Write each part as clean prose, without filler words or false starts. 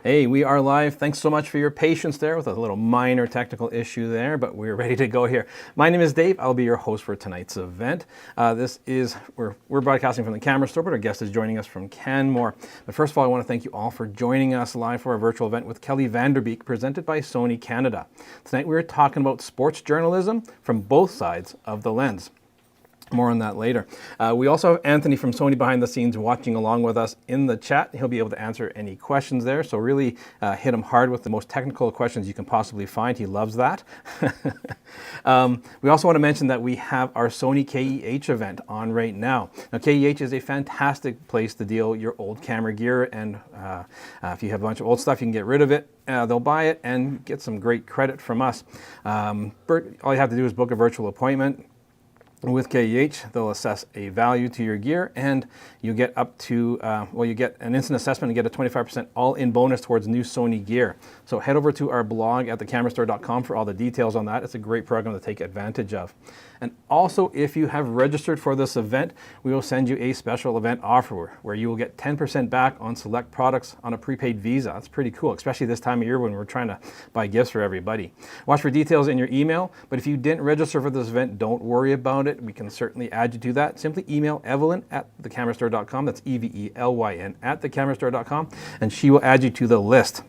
Hey, we are live. Thanks so much for your patience there with a little minor technical issue there, but we're ready to go here. My name is Dave. I'll be your host for tonight's event. We're broadcasting from the camera store, but our guest is joining us from Canmore. But first of all, I want to thank you all for joining us live for our virtual event with Kelly VanderBeek, presented by Sony Canada. Tonight we're talking about sports journalism from both sides of the lens. More on that later. We also have Anthony from Sony behind the scenes watching along with us in the chat. He'll be able to answer any questions there. So really hit him hard with the most technical questions you can possibly find. He loves that. We also want to mention that we have our Sony KEH event on right now. Now KEH is a fantastic place to deal your old camera gear, and if you have a bunch of old stuff, you can get rid of it. They'll buy it and get some great credit from us. All you have to do is book a virtual appointment. With KEH, they'll assess a value to your gear, and you get up to, you get an instant assessment and get a 25% all-in bonus towards new Sony gear. So head over to our blog at thecamerastore.com for all the details on that. It's a great program to take advantage of. And also, if you have registered for this event, we will send you a special event offer where you will get 10% back on select products on a prepaid Visa. That's pretty cool, especially this time of year when we're trying to buy gifts for everybody. Watch for details in your email, but if you didn't register for this event, don't worry about it. We can certainly add you to that. Simply email Evelyn at thecamerastore.com. That's EVELYN at thecamerastore.com, and she will add you to the list.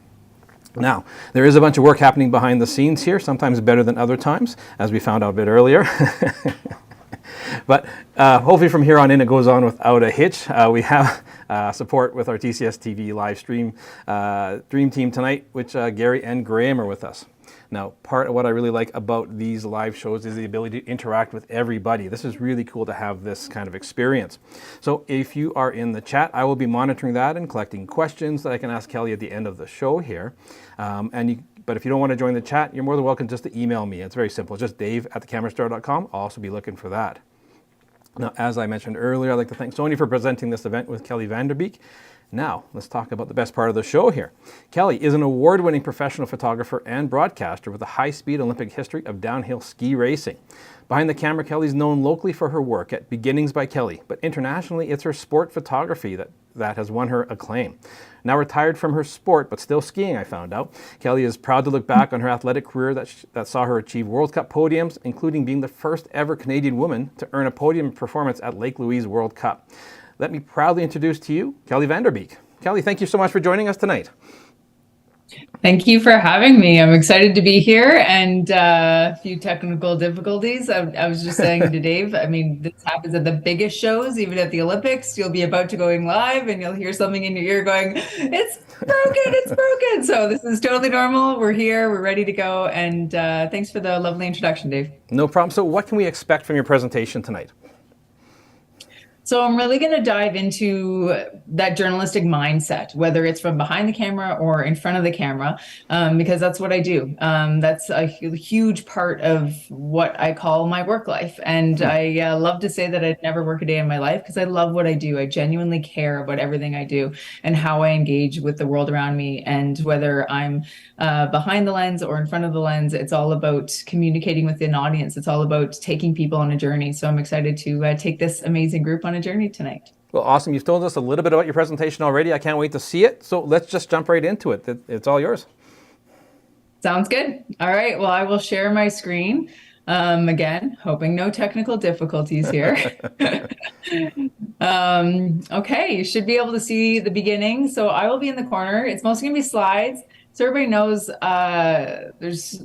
Now, there is a bunch of work happening behind the scenes here, sometimes better than other times, as we found out a bit earlier. But hopefully from here on in, it goes on without a hitch. We have support with our TCSTV live stream dream team tonight, which Gary and Graham are with us. Now, part of what I really like about these live shows is the ability to interact with everybody. This is really cool to have this kind of experience. So if you are in the chat, I will be monitoring that and collecting questions that I can ask Kelly at the end of the show here. But if you don't want to join the chat, you're more than welcome just to email me. It's very simple. It's just Dave at thecamerastore.com. I'll also be looking for that. Now, as I mentioned earlier, I'd like to thank Sony for presenting this event with Kelly VanderBeek. Now, let's talk about the best part of the show here. Kelly is an award-winning professional photographer and broadcaster with a high-speed Olympic history of downhill ski racing. Behind the camera, Kelly's known locally for her work at Beginnings by Kelly, but internationally, it's her sport photography that has won her acclaim. Now retired from her sport, but still skiing, I found out, Kelly is proud to look back on her athletic career that saw her achieve World Cup podiums, including being the first ever Canadian woman to earn a podium performance at Lake Louise World Cup. Let me proudly introduce to you Kelly VanderBeek. Kelly, thank you so much for joining us tonight. Thank you for having me. I'm excited to be here, and a few technical difficulties. I was just saying to Dave, I mean, this happens at the biggest shows, even at the Olympics. You'll be about to going live and you'll hear something in your ear going, it's broken, it's broken. So this is totally normal. We're here, we're ready to go. And thanks for the lovely introduction, Dave. No problem. So what can we expect from your presentation tonight? So I'm really going to dive into that journalistic mindset, whether it's from behind the camera or in front of the camera, because that's what I do. That's a huge part of what I call my work life. And I love to say that I'd never work a day in my life because I love what I do. I genuinely care about everything I do and how I engage with the world around me. And whether I'm behind the lens or in front of the lens, it's all about communicating with an audience. It's all about taking people on a journey. So I'm excited to take this amazing group on a journey tonight. Well, awesome. You've told us a little bit about your presentation already. I can't wait to see it. So let's just jump right into it. It's all yours. Sounds good. All right. Well, I will share my screen. Again, hoping no technical difficulties here. Okay, you should be able to see the beginning. So I will be in the corner. It's mostly going to be slides. So everybody knows there's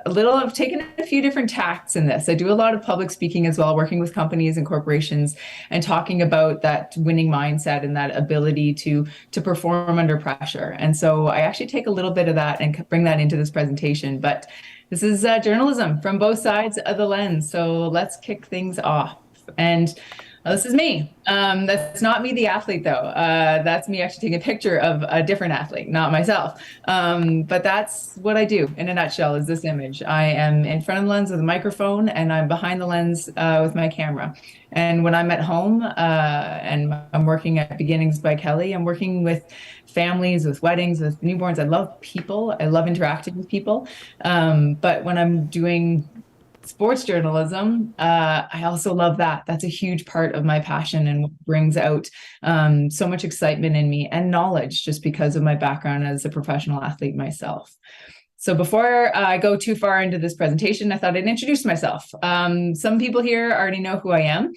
I've taken a few different tacts in this. I do a lot of public speaking as well, working with companies and corporations and talking about that winning mindset and that ability to perform under pressure. And so I actually take a little bit of that and bring that into this presentation. But this is journalism from both sides of the lens. So let's kick things off. And this is me. That's not me, the athlete, though. That's me actually taking a picture of a different athlete, not myself. But that's what I do in a nutshell, is this image. I am in front of the lens with a microphone, and I'm behind the lens with my camera. And when I'm at home and I'm working at Beginnings by Kelly, I'm working with families, with weddings, with newborns. I love people. I love interacting with people. But when I'm doing Sports journalism, I also love that. That's a huge part of my passion and brings out so much excitement in me and knowledge just because of my background as a professional athlete myself. So before I go too far into this presentation, I thought I'd introduce myself. Some people here already know who I am.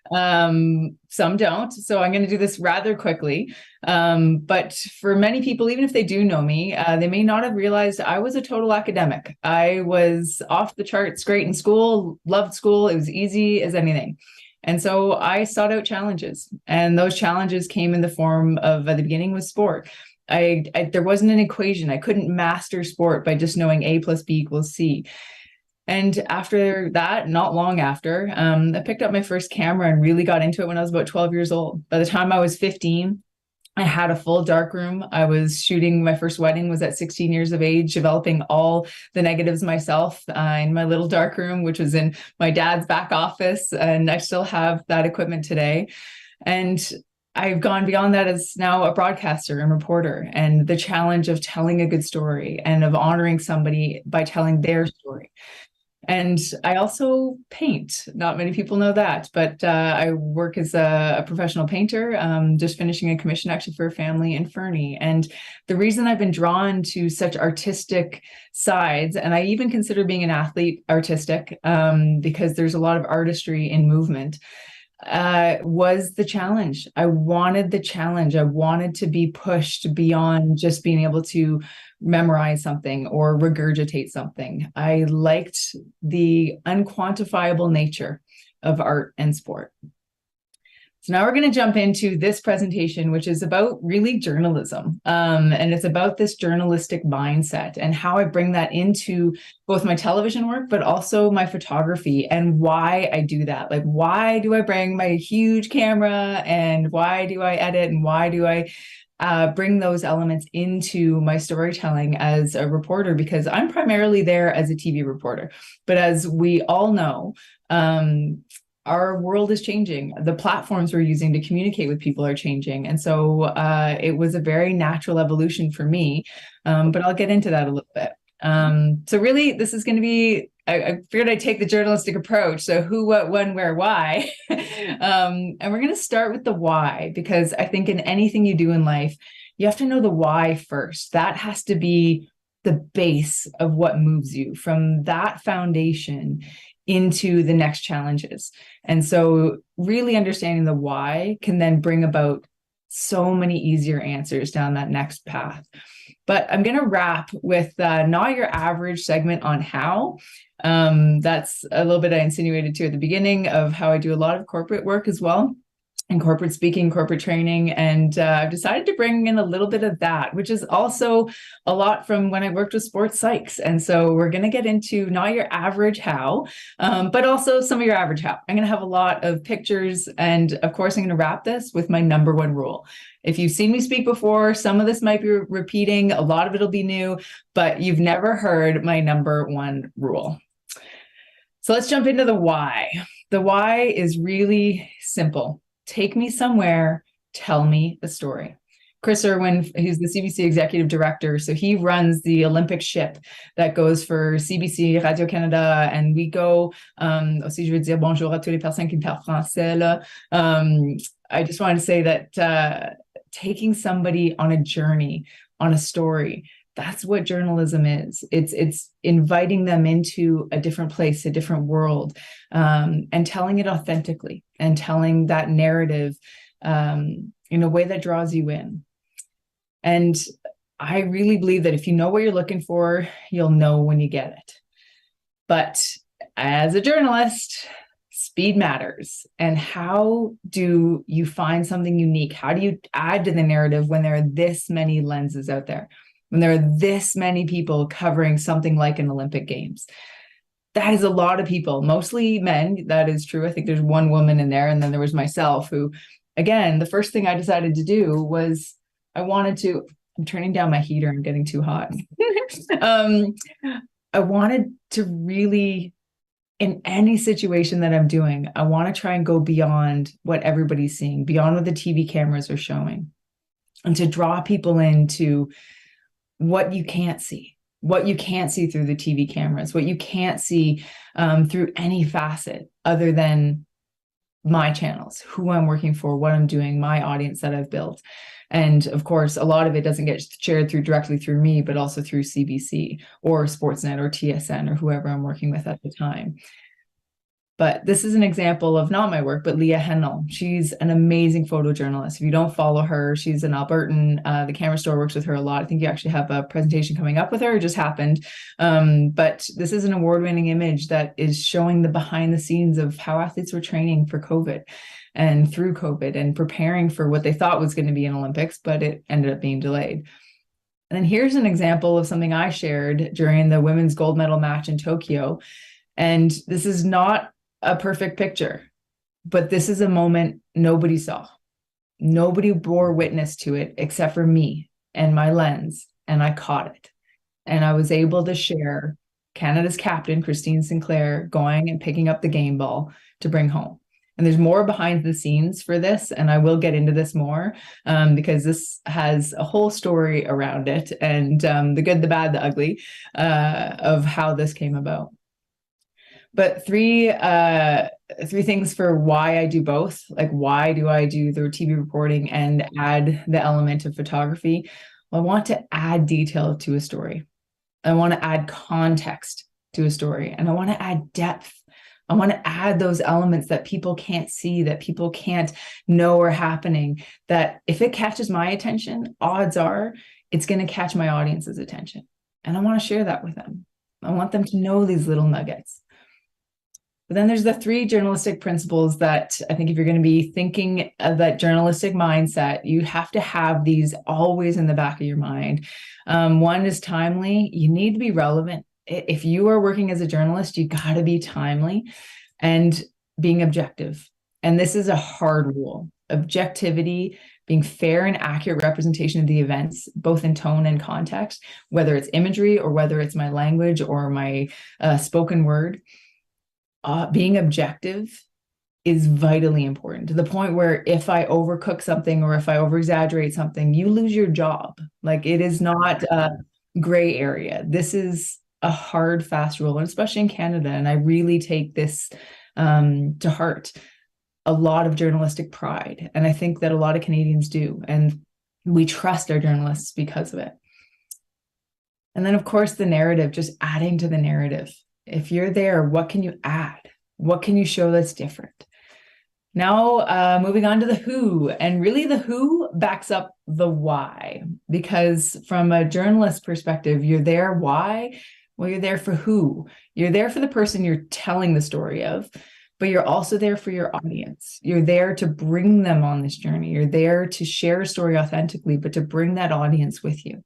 Some don't. So I'm going to do this rather quickly. But for many people, even if they do know me, they may not have realized I was a total academic. I was off the charts great in school, loved school. It was easy as anything. And so I sought out challenges, and those challenges came in the form of, at the beginning, was sport. There wasn't an equation. I couldn't master sport by just knowing A plus B equals C. And after that, not long after, I picked up my first camera and really got into it when I was about 12 years old. By the time I was 15, I had a full darkroom. I was shooting, my first wedding was at 16 years of age, developing all the negatives myself in my little darkroom, which was in my dad's back office. And I still have that equipment today. And I've gone beyond that as now a broadcaster and reporter, and the challenge of telling a good story and of honoring somebody by telling their story. And I also paint. Not many people know that, but I work as a professional painter, just finishing a commission actually for a family in Fernie. And the reason I've been drawn to such artistic sides, and I even consider being an athlete artistic, because there's a lot of artistry in movement, was the challenge. I wanted the challenge. I wanted to be pushed beyond just being able to memorize something or regurgitate something. I liked the unquantifiable nature of art and sport. So now we're going to jump into this presentation, which is about really journalism. And it's about this journalistic mindset and how I bring that into both my television work, but also my photography, and why I do that. Like, why do I bring my huge camera, and why do I edit, and why do I bring those elements into my storytelling as a reporter? Because I'm primarily there as a TV reporter. But as we all know, our world is changing. The platforms we're using to communicate with people are changing. And so it was a very natural evolution for me, but I'll get into that a little bit. So really, this is going to be, I figured I'd take the journalistic approach. So who, what, when, where, why. And we're going to start with the why, because I think in anything you do in life, you have to know the why first. That has to be the base of what moves you from that foundation into the next challenges. And so really understanding the why can then bring about so many easier answers down that next path. But I'm going to wrap with not your average segment on how. That's a little bit I insinuated to at the beginning of how I do a lot of corporate work as well, and corporate speaking, corporate training. And I've decided to bring in a little bit of that, which is also a lot from when I worked with sports psychs. And so we're going to get into not your average how, but also some of your average how. I'm going to have a lot of pictures. And of course, I'm going to wrap this with my number one rule. If you've seen me speak before, some of this might be repeating, a lot of it'll be new, but you've never heard my number one rule. So let's jump into the why. The why is really simple. Take me somewhere, tell me a story. Chris Irwin, he's the CBC executive director, so he runs the Olympic ship that goes for CBC, Radio-Canada, and we go, aussi je veux dire bonjour à toutes les personnes qui parlent français, là. I just wanted to say that taking somebody on a journey, on a story, that's what journalism is. It's inviting them into a different place, a different world, and telling it authentically, and telling that narrative in a way that draws you in. And I really believe that if you know what you're looking for, you'll know when you get it. But as a journalist, speed matters. And how do you find something unique? How do you add to the narrative when there are this many lenses out there? When there are this many people covering something like an Olympic Games? That is a lot of people, mostly men. That is true. I think there's one woman in there. And then there was myself who, again, the first thing I decided to do was I'm turning down my heater and getting too hot. I wanted to really, in any situation that I'm doing, I want to try and go beyond what everybody's seeing, beyond what the TV cameras are showing, and to draw people into what you can't see, what you can't see through the TV cameras, what you can't see through any facet other than my channels, who I'm working for, what I'm doing, my audience that I've built. And of course, a lot of it doesn't get shared directly through me, but also through CBC or Sportsnet or TSN or whoever I'm working with at the time. But this is an example of not my work, but Leah Hennell. She's an amazing photojournalist. If you don't follow her, she's an Albertan. The Camera Store works with her a lot. I think you actually have a presentation coming up with her. It just happened. But this is an award-winning image that is showing the behind the scenes of how athletes were training for COVID and through COVID and preparing for what they thought was going to be an Olympics, but it ended up being delayed. And then here's an example of something I shared during the women's gold medal match in Tokyo. And this is not a perfect picture, but this is a moment nobody saw. Nobody bore witness to it except for me and my lens, and I caught it. And I was able to share Canada's captain, Christine Sinclair, going and picking up the game ball to bring home. And there's more behind the scenes for this, and I will get into this more because this has a whole story around it, and the good, the bad, the ugly of how this came about. But three things for why I do both. Like, why do I do the TV reporting and add the element of photography? Well, I want to add detail to a story. I want to add context to a story, and I want to add depth. I want to add those elements that people can't see, that people can't know are happening, that if it catches my attention, odds are it's going to catch my audience's attention. And I want to share that with them. I want them to know these little nuggets. But then there's the three journalistic principles that I think if you're going to be thinking of that journalistic mindset, you have to have these always in the back of your mind. One is timely. You need to be relevant. If you are working as a journalist, you got to be timely and being objective. And this is a hard rule. Objectivity, being fair and accurate representation of the events, both in tone and context, whether it's imagery or whether it's my language or my spoken word. Being objective is vitally important, to the point where if I overcook something or if I over-exaggerate something, you lose your job. Like, it is not a gray area. This is a hard, fast rule, and especially in Canada. And I really take this to heart. A lot of journalistic pride. And I think that a lot of Canadians do. And we trust our journalists because of it. And then, of course, the narrative, just adding to the narrative. If you're there, what can you add? What can you show that's different? Now, moving on to the who, and really the who backs up the why, because from a journalist perspective, you're there. Why? Well, you're there for who? You're there for the person you're telling the story of, but you're also there for your audience. You're there to bring them on this journey. You're there to share a story authentically, but to bring that audience with you.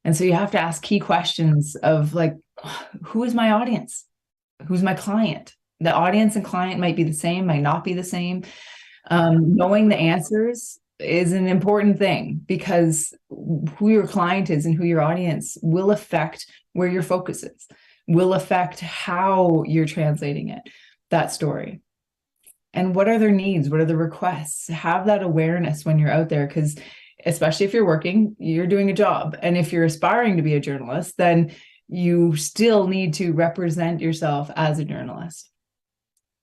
And so you have to ask key questions of, like, who is my audience? Who's my client? The audience and client might be the same, might not be the same. Knowing the answers is an important thing, because who your client is and who your audience will affect where your focus is, will affect how you're translating it, that story. And what are their needs? What are the requests? Have that awareness when you're out there, because especially if you're working, you're doing a job. And if you're aspiring to be a journalist, then you still need to represent yourself as a journalist.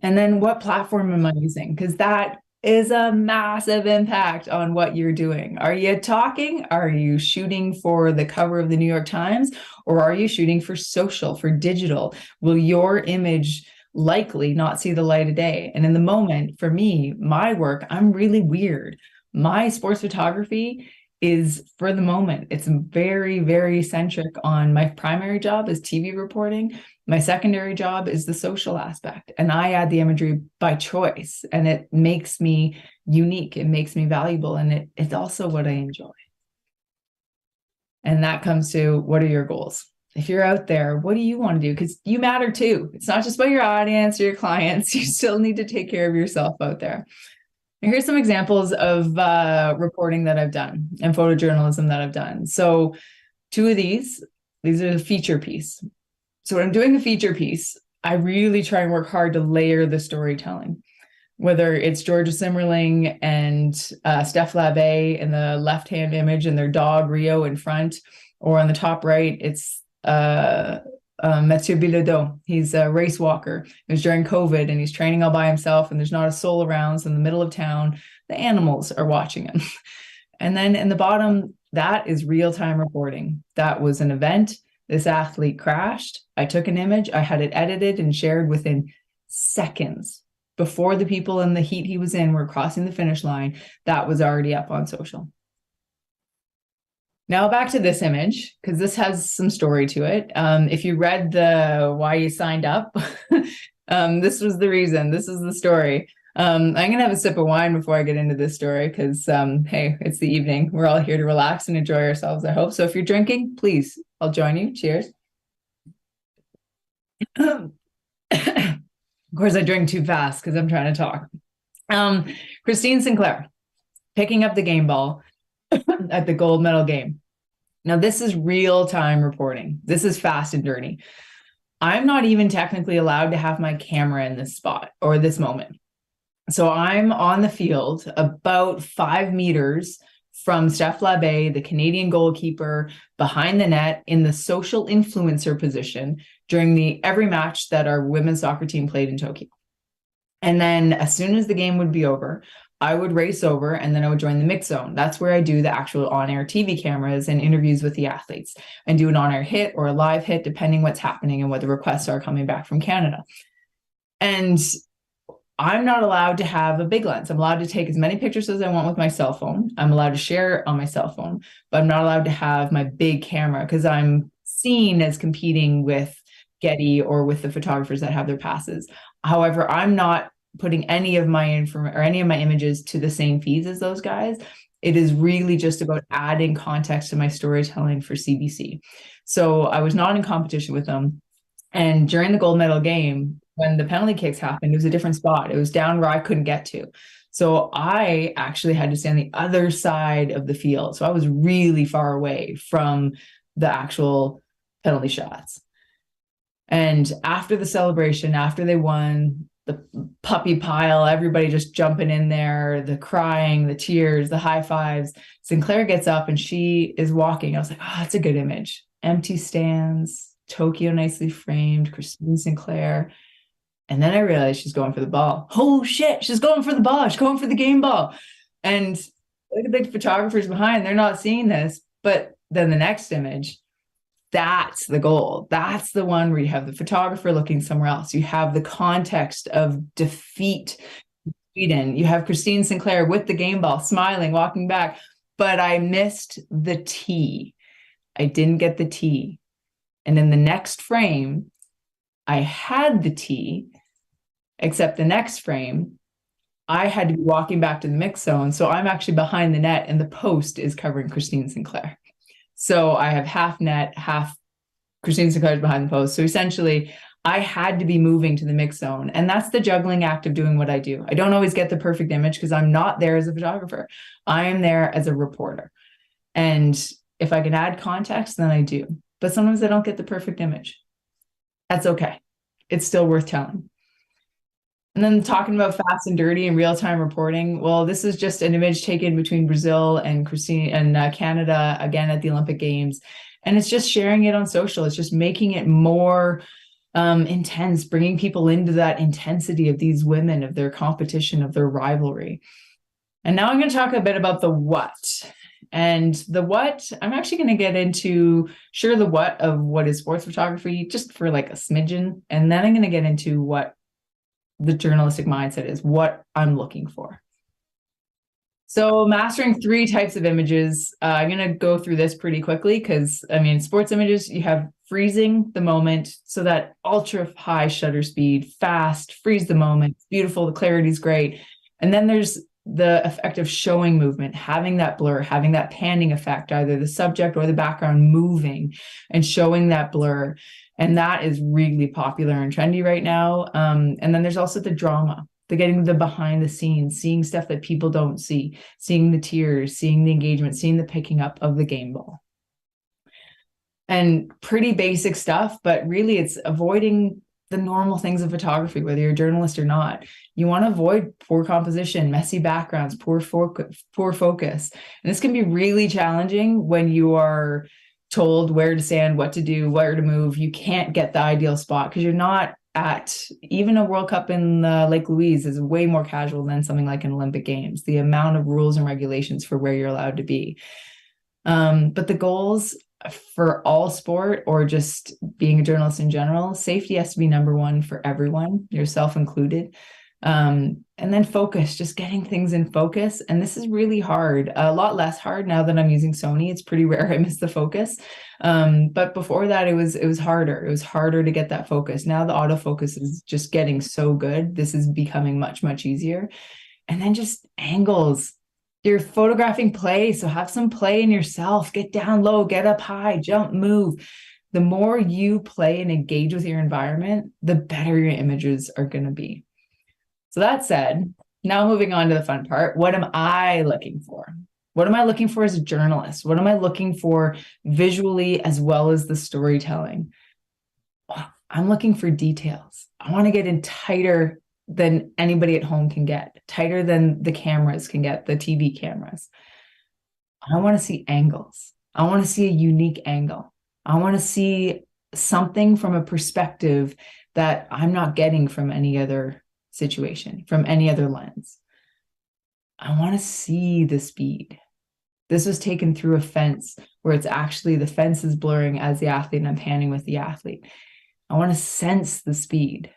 And then what platform am I using? Because that is a massive impact on what you're doing. Are you talking? Are you shooting for the cover of the New York Times? Or are you shooting for social, for digital? Will your image likely not see the light of day? And in the moment, for me, my work, I'm really weird. My sports photography is for the moment. It's very, very centric on my primary job is TV reporting. My secondary job is the social aspect. And I add the imagery by choice. And it makes me unique. It makes me valuable. And it's also what I enjoy. And that comes to, what are your goals? If you're out there, what do you want to do? Because you matter too. It's not just about your audience or your clients. You still need to take care of yourself out there. And here's some examples of reporting that I've done and photojournalism that I've done. So two of these are the feature piece. So when I'm doing a feature piece, I really try and work hard to layer the storytelling, whether it's Georgia Simmerling and Steph Labbe in the left-hand image and their dog Rio in front, or on the top right, it's Mathieu Bilodeau. He's a race walker. It was during COVID and he's training all by himself and there's not a soul around. So in the middle of town, the animals are watching him. And then in the bottom, that is real-time reporting. That was an event. This athlete crashed. I took an image. I had it edited and shared within seconds. Before the people in the heat he was in were crossing the finish line, that was already up on social. Now back to this image, because this has some story to it. If you read the why you signed up, this was the reason. This is the story. I'm going to have a sip of wine before I get into this story because, hey, it's the evening. We're all here to relax and enjoy ourselves, I hope. So if you're drinking, please, I'll join you. Cheers. Of course, I drink too fast because I'm trying to talk. Christine Sinclair picking up the game ball at the gold medal game. Now, this is real-time reporting. This is fast and dirty. I'm not even technically allowed to have my camera in this spot or this moment. So I'm on the field about 5 meters from Steph Labbe, the Canadian goalkeeper, behind the net in the social influencer position during every match that our women's soccer team played in Tokyo. And then as soon as the game would be over, I would race over and then I would join the mix zone. That's where I do the actual on-air TV cameras and interviews with the athletes and do an on-air hit or a live hit, depending what's happening and what the requests are coming back from Canada. And I'm not allowed to have a big lens. I'm allowed to take as many pictures as I want with my cell phone. I'm allowed to share on my cell phone, but I'm not allowed to have my big camera because I'm seen as competing with Getty or with the photographers that have their passes. However, I'm not putting any of my images to the same feeds as those guys. It is really just about adding context to my storytelling for CBC. So I was not in competition with them. And during the gold medal game, when the penalty kicks happened, it was a different spot. It was down where I couldn't get to. So I actually had to stand the other side of the field. So I was really far away from the actual penalty shots. And after the celebration, after they won, the puppy pile, everybody just jumping in there, the crying, the tears, the high fives. Sinclair gets up and she is walking. I was like, oh, that's a good image. Empty stands, Tokyo nicely framed, Christine Sinclair. And then I realized she's going for the ball. Oh shit, she's going for the ball. She's going for the game ball. And look at the photographers behind, they're not seeing this. But then the next image, that's the goal. That's the one where you have the photographer looking somewhere else. You have the context of defeat in Sweden. You have Christine Sinclair with the game ball, smiling, walking back. But I missed the T. I didn't get the T. And in the next frame, I had the T, except the next frame, I had to be walking back to the mix zone. So I'm actually behind the net and the post is covering Christine Sinclair. So I have half net, half Christine Sinclair's behind the post. So essentially, I had to be moving to the mix zone. And that's the juggling act of doing what I do. I don't always get the perfect image because I'm not there as a photographer. I am there as a reporter. And if I can add context, then I do. But sometimes I don't get the perfect image. That's okay. It's still worth telling. And then talking about fast and dirty and real-time reporting. Well, this is just an image taken between Brazil and Canada, again at the Olympic Games. And it's just sharing it on social. It's just making it more intense, bringing people into that intensity of these women, of their competition, of their rivalry. And now I'm going to talk a bit about the what. And the what, I'm actually going to get into, the what of what is sports photography, just for like a smidgen. And then I'm going to get into what the journalistic mindset is, what I'm looking for. So mastering 3 types of images. I'm going to go through this pretty quickly because, sports images, you have freezing the moment. So that ultra high shutter speed, fast, freeze the moment, beautiful, the clarity is great. And then there's the effect of showing movement, having that blur, having that panning effect, either the subject or the background moving and showing that blur. And that is really popular and trendy right now. And then there's also the drama, the getting the behind the scenes, seeing stuff that people don't see, seeing the tears, seeing the engagement, seeing the picking up of the game ball. And pretty basic stuff, but really it's avoiding the normal things of photography, whether you're a journalist or not. You want to avoid poor composition, messy backgrounds, poor focus. And this can be really challenging when you are told where to stand, what to do, where to move. You can't get the ideal spot because you're not at, even a World Cup in Lake Louise is way more casual than something like an Olympic Games, the amount of rules and regulations for where you're allowed to be. But the goals for all sport, or just being a journalist in general, safety has to be number one for everyone, yourself included. And then focus, just getting things in focus. And this is really hard, a lot less hard now that I'm using Sony. It's pretty rare I miss the focus. But before that, it was harder. It was harder to get that focus. Now the autofocus is just getting so good. This is becoming much, much easier. And then just angles. You're photographing play, so have some play in yourself. Get down low, get up high, jump, move. The more you play and engage with your environment, the better your images are going to be. So that said, now moving on to the fun part, what am I looking for? What am I looking for as a journalist? What am I looking for visually as well as the storytelling? I'm looking for details. I want to get in tighter than anybody at home can get, tighter than the cameras can get, the TV cameras. I want to see angles. I want to see a unique angle. I want to see something from a perspective that I'm not getting from any other situation, from any other lens. I want to see the speed. This was taken through a fence where it's actually the fence is blurring as the athlete and I'm panning with the athlete. I want to sense the speed.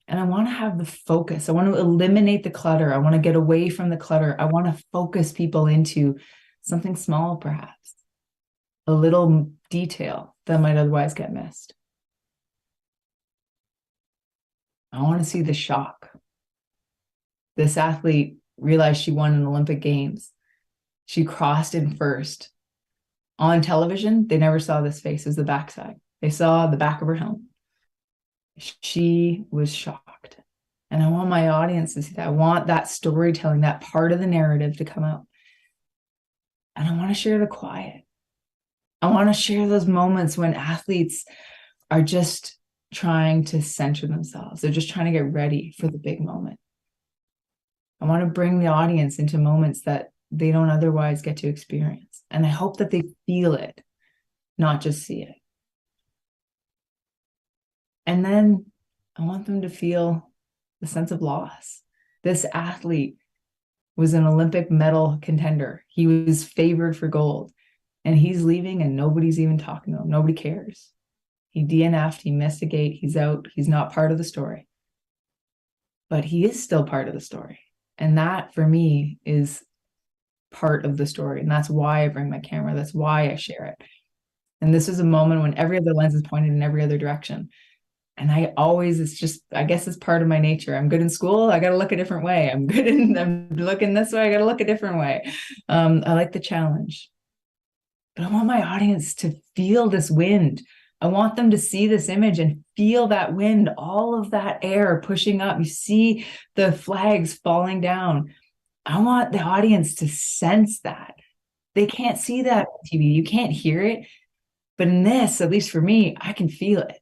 And I want to have the focus. I want to eliminate the clutter. I want to get away from the clutter. I want to focus people into something small, perhaps, a little detail that might otherwise get missed. I want to see the shock. This athlete realized she won an Olympic Games. She crossed in first. On television, they never saw this face as the backside. They saw the back of her helmet. She was shocked. And I want my audience to see that. I want that storytelling, that part of the narrative to come out. And I want to share the quiet. I want to share those moments when athletes are just trying to center themselves. They're just trying to get ready for the big moment. I want to bring the audience into moments that they don't otherwise get to experience. And I hope that they feel it, not just see it. And then I want them to feel the sense of loss. This athlete was an Olympic medal contender. He was favored for gold, and he's leaving and nobody's even talking to him. Nobody cares. He DNF'd, he missed a gate, he's out, he's not part of the story. But he is still part of the story. And that, for me, is part of the story. And that's why I bring my camera. That's why I share it. And this is a moment when every other lens is pointed in every other direction. And it's just, I guess it's part of my nature. I'm good in school, I got to look a different way. I'm looking this way, I got to look a different way. I like the challenge. But I want my audience to feel this wind. I want them to see this image and feel that wind, all of that air pushing up. You see the flags falling down. I want the audience to sense that. They can't see that on TV. You can't hear it. But in this, at least for me, I can feel it.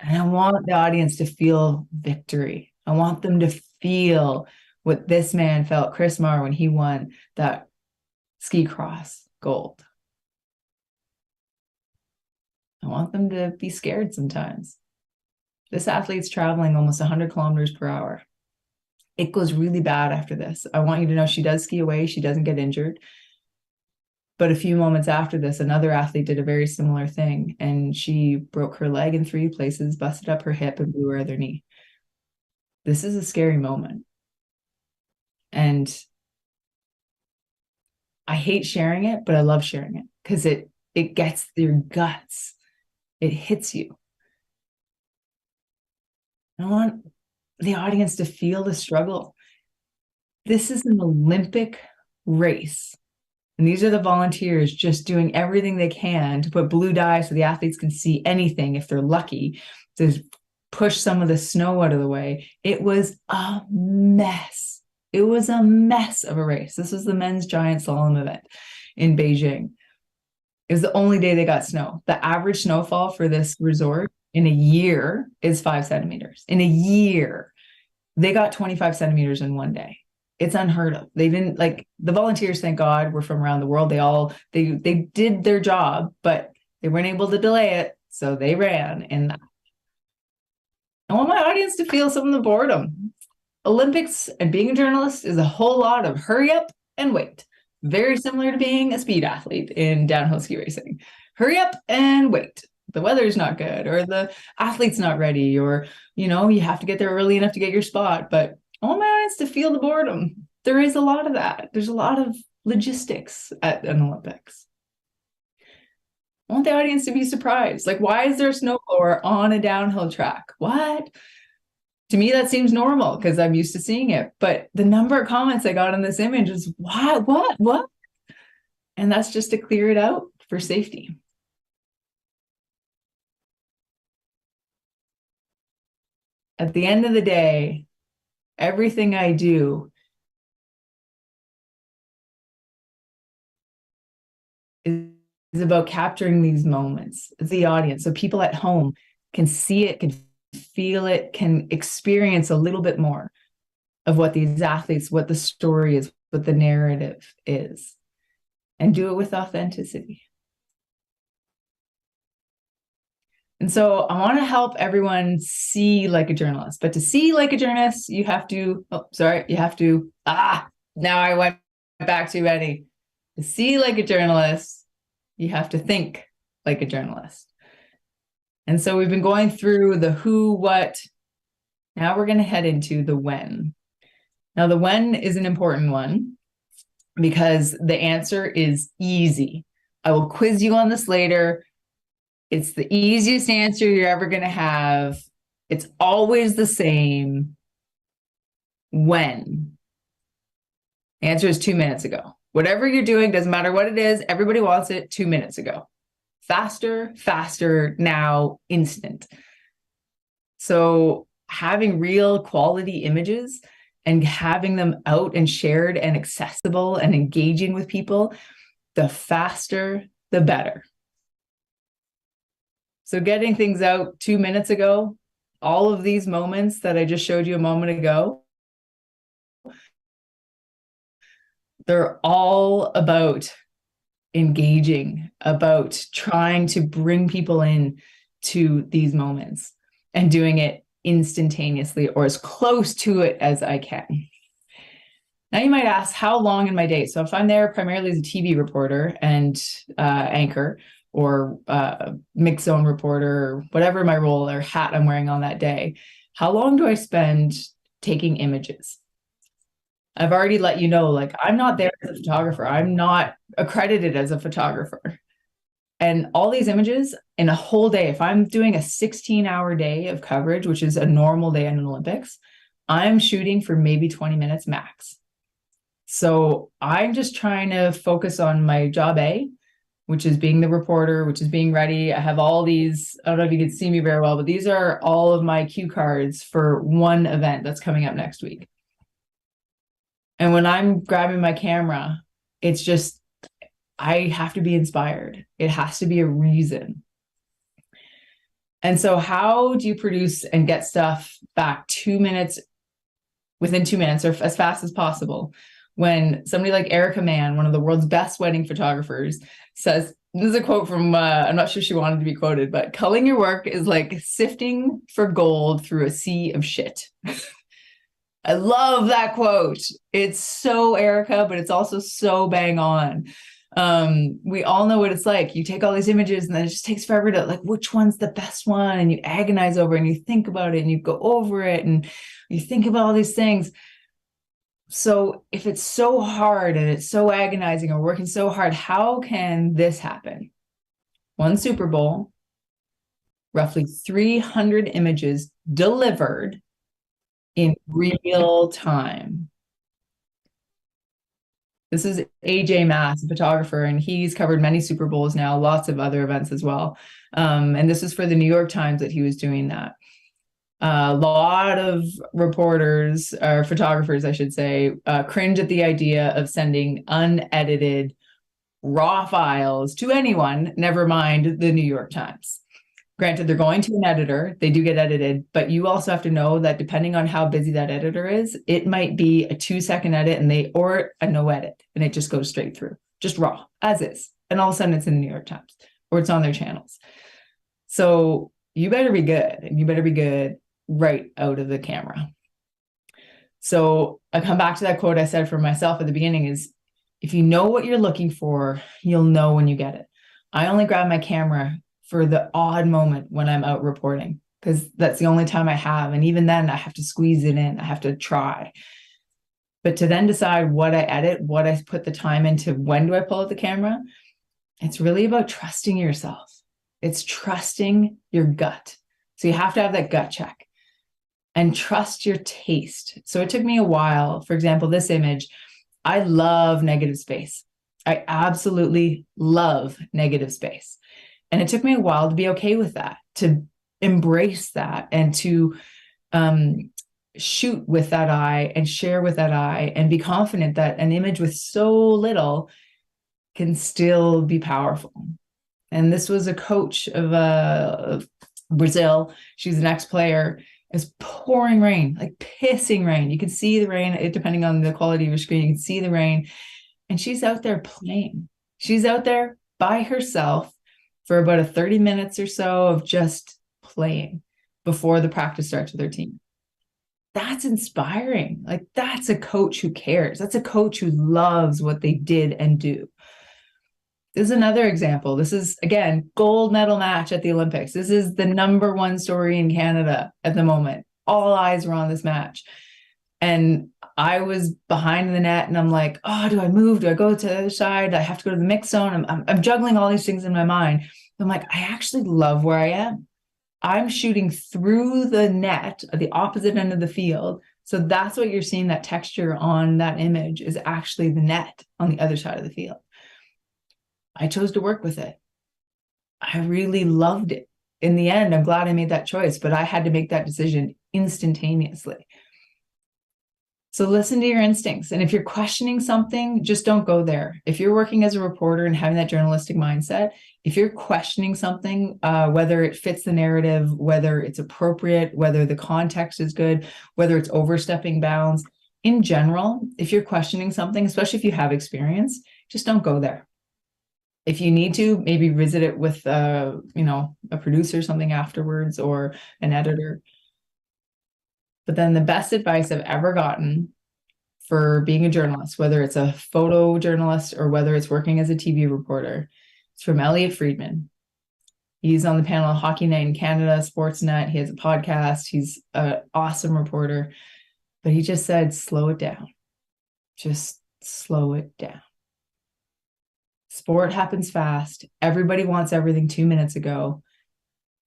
And I want the audience to feel victory. I want them to feel what this man felt, Chris Marr, when he won that ski cross gold. I want them to be scared sometimes. This athlete's traveling almost 100 kilometers per hour. It goes really bad after this. I want you to know she does ski away. She doesn't get injured. But a few moments after this, another athlete did a very similar thing, and she broke her leg in 3 places, busted up her hip, and blew her other knee. This is a scary moment. And I hate sharing it, but I love sharing it because it gets your guts. It hits you. I want the audience to feel the struggle. This is an Olympic race. And these are the volunteers just doing everything they can to put blue dye so the athletes can see anything if they're lucky, to push some of the snow out of the way. It was a mess. It was a mess of a race. This was the men's giant slalom event in Beijing. It was the only day they got snow. The average snowfall for this resort in a year is 5 centimeters. In a year, they got 25 centimeters in one day. It's unheard of. They didn't, like, the volunteers, thank God, were from around the world. They did their job, but they weren't able to delay it, so they ran. And I want my audience to feel some of the boredom. Olympics and being a journalist is a whole lot of hurry up and wait. Very similar to being a speed athlete in downhill ski racing. Hurry up and wait. The weather's not good, or the athlete's not ready, or, you have to get there early enough to get your spot. But I want my audience to feel the boredom. There is a lot of that. There's a lot of logistics at an Olympics. I want the audience to be surprised. Like, why is there a snowblower on a downhill track? What? To me, that seems normal because I'm used to seeing it. But the number of comments I got on this image is, what? And that's just to clear it out for safety. At the end of the day, everything I do is about capturing these moments. It's the audience. So people at home can see it, can feel it, can experience a little bit more of what these athletes, what the story is, what the narrative is, and do it with authenticity. And so I want to help everyone see like a journalist, but to see like a journalist, you have to, now I went back to Eddie. To see like a journalist, you have to think like a journalist. And so we've been going through the who, what. Now we're going to head into the when. Now the when is an important one because the answer is easy. I will quiz you on this later. It's the easiest answer you're ever going to have. It's always the same. When? The answer is 2 minutes ago. Whatever you're doing, doesn't matter what it is, everybody wants it 2 minutes ago. Faster, now, instant. So having real quality images and having them out and shared and accessible and engaging with people, the faster, the better. So getting things out 2 minutes ago, all of these moments that I just showed you a moment ago, they're all about engaging, about trying to bring people in to these moments and doing it instantaneously or as close to it as I can. Now you might ask, how long in my day? So if I'm there primarily as a TV reporter and anchor, or mix zone reporter, or whatever my role or hat I'm wearing on that day, how long do I spend taking images? I've already let you know, like, I'm not there as a photographer. I'm not accredited as a photographer. And all these images in a whole day, if I'm doing a 16-hour day of coverage, which is a normal day in an Olympics, I'm shooting for maybe 20 minutes max. So I'm just trying to focus on my job A, which is being the reporter, which is being ready. I have all these, I don't know if you can see me very well, but these are all of my cue cards for one event that's coming up next week. And when I'm grabbing my camera, it's just, I have to be inspired. It has to be a reason. And so how do you produce and get stuff back 2 minutes, within 2 minutes, or as fast as possible? When somebody like Erica Mann, one of the world's best wedding photographers, says, this is a quote from, I'm not sure she wanted to be quoted, but culling your work is like sifting for gold through a sea of shit. I love that quote. It's so Erica, but it's also so bang on. We all know what it's like. You take all these images and then it just takes forever to, like, which one's the best one? And you agonize over it and you think about it and you go over it and you think about all these things. So if it's so hard and it's so agonizing and we're working so hard, how can this happen? One Super Bowl, roughly 300 images delivered in real time. This is AJ Mass, a photographer, and he's covered many Super Bowls now, lots of other events as well. And this is for the New York Times that he was doing that. A lot of reporters, or photographers, I should say, cringe at the idea of sending unedited raw files to anyone, never mind the New York Times. Granted, they're going to an editor, they do get edited, but you also have to know that depending on how busy that editor is, it might be a 2-second edit or a no edit, and it just goes straight through, just raw, as is. And all of a sudden it's in the New York Times or it's on their channels. So you better be good, and you better be good right out of the camera. So I come back to that quote I said for myself at the beginning is, if you know what you're looking for, you'll know when you get it. I only grab my camera for the odd moment when I'm out reporting, because that's the only time I have. And even then I have to squeeze it in. I have to try. But to then decide what I edit, what I put the time into, when do I pull out the camera? It's really about trusting yourself. It's trusting your gut. So you have to have that gut check and trust your taste. So it took me a while. For example, this image, I love negative space. I absolutely love negative space. And it took me a while to be okay with that, to embrace that, and to shoot with that eye and share with that eye and be confident that an image with so little can still be powerful. And this was a coach of Brazil. She's an ex-player. It's pouring rain, like pissing rain. You can see the rain, depending on the quality of your screen, you can see the rain. And she's out there playing. She's out there by herself for about 30 minutes or so of just playing before the practice starts with her team. That's inspiring. Like, that's a coach who cares. That's a coach who loves what they did and do. This is another example. This is, again, gold medal match at the Olympics. This is the #1 story in Canada at the moment. All eyes were on this match. And I was behind the net and I'm like, oh, do I move? Do I go to the other side? I have to go to the mix zone. I'm juggling all these things in my mind. I'm like, I actually love where I am. I'm shooting through the net at the opposite end of the field. So that's what you're seeing, that texture on that image is actually the net on the other side of the field. I chose to work with it. I really loved it. In the end, I'm glad I made that choice, but I had to make that decision instantaneously. So listen to your instincts. And if you're questioning something, just don't go there. If you're working as a reporter and having that journalistic mindset, if you're questioning something, whether it fits the narrative, whether it's appropriate, whether the context is good, whether it's overstepping bounds, in general, if you're questioning something, especially if you have experience, just don't go there. If you need to, maybe visit it with, a producer or something afterwards, or an editor. But then the best advice I've ever gotten for being a journalist, whether it's a photojournalist or whether it's working as a TV reporter, it's from Elliot Friedman. He's on the panel of Hockey Night in Canada, Sportsnet. He has a podcast. He's an awesome reporter. But he just said, slow it down. Just slow it down. Sport happens fast. Everybody wants everything 2 minutes ago.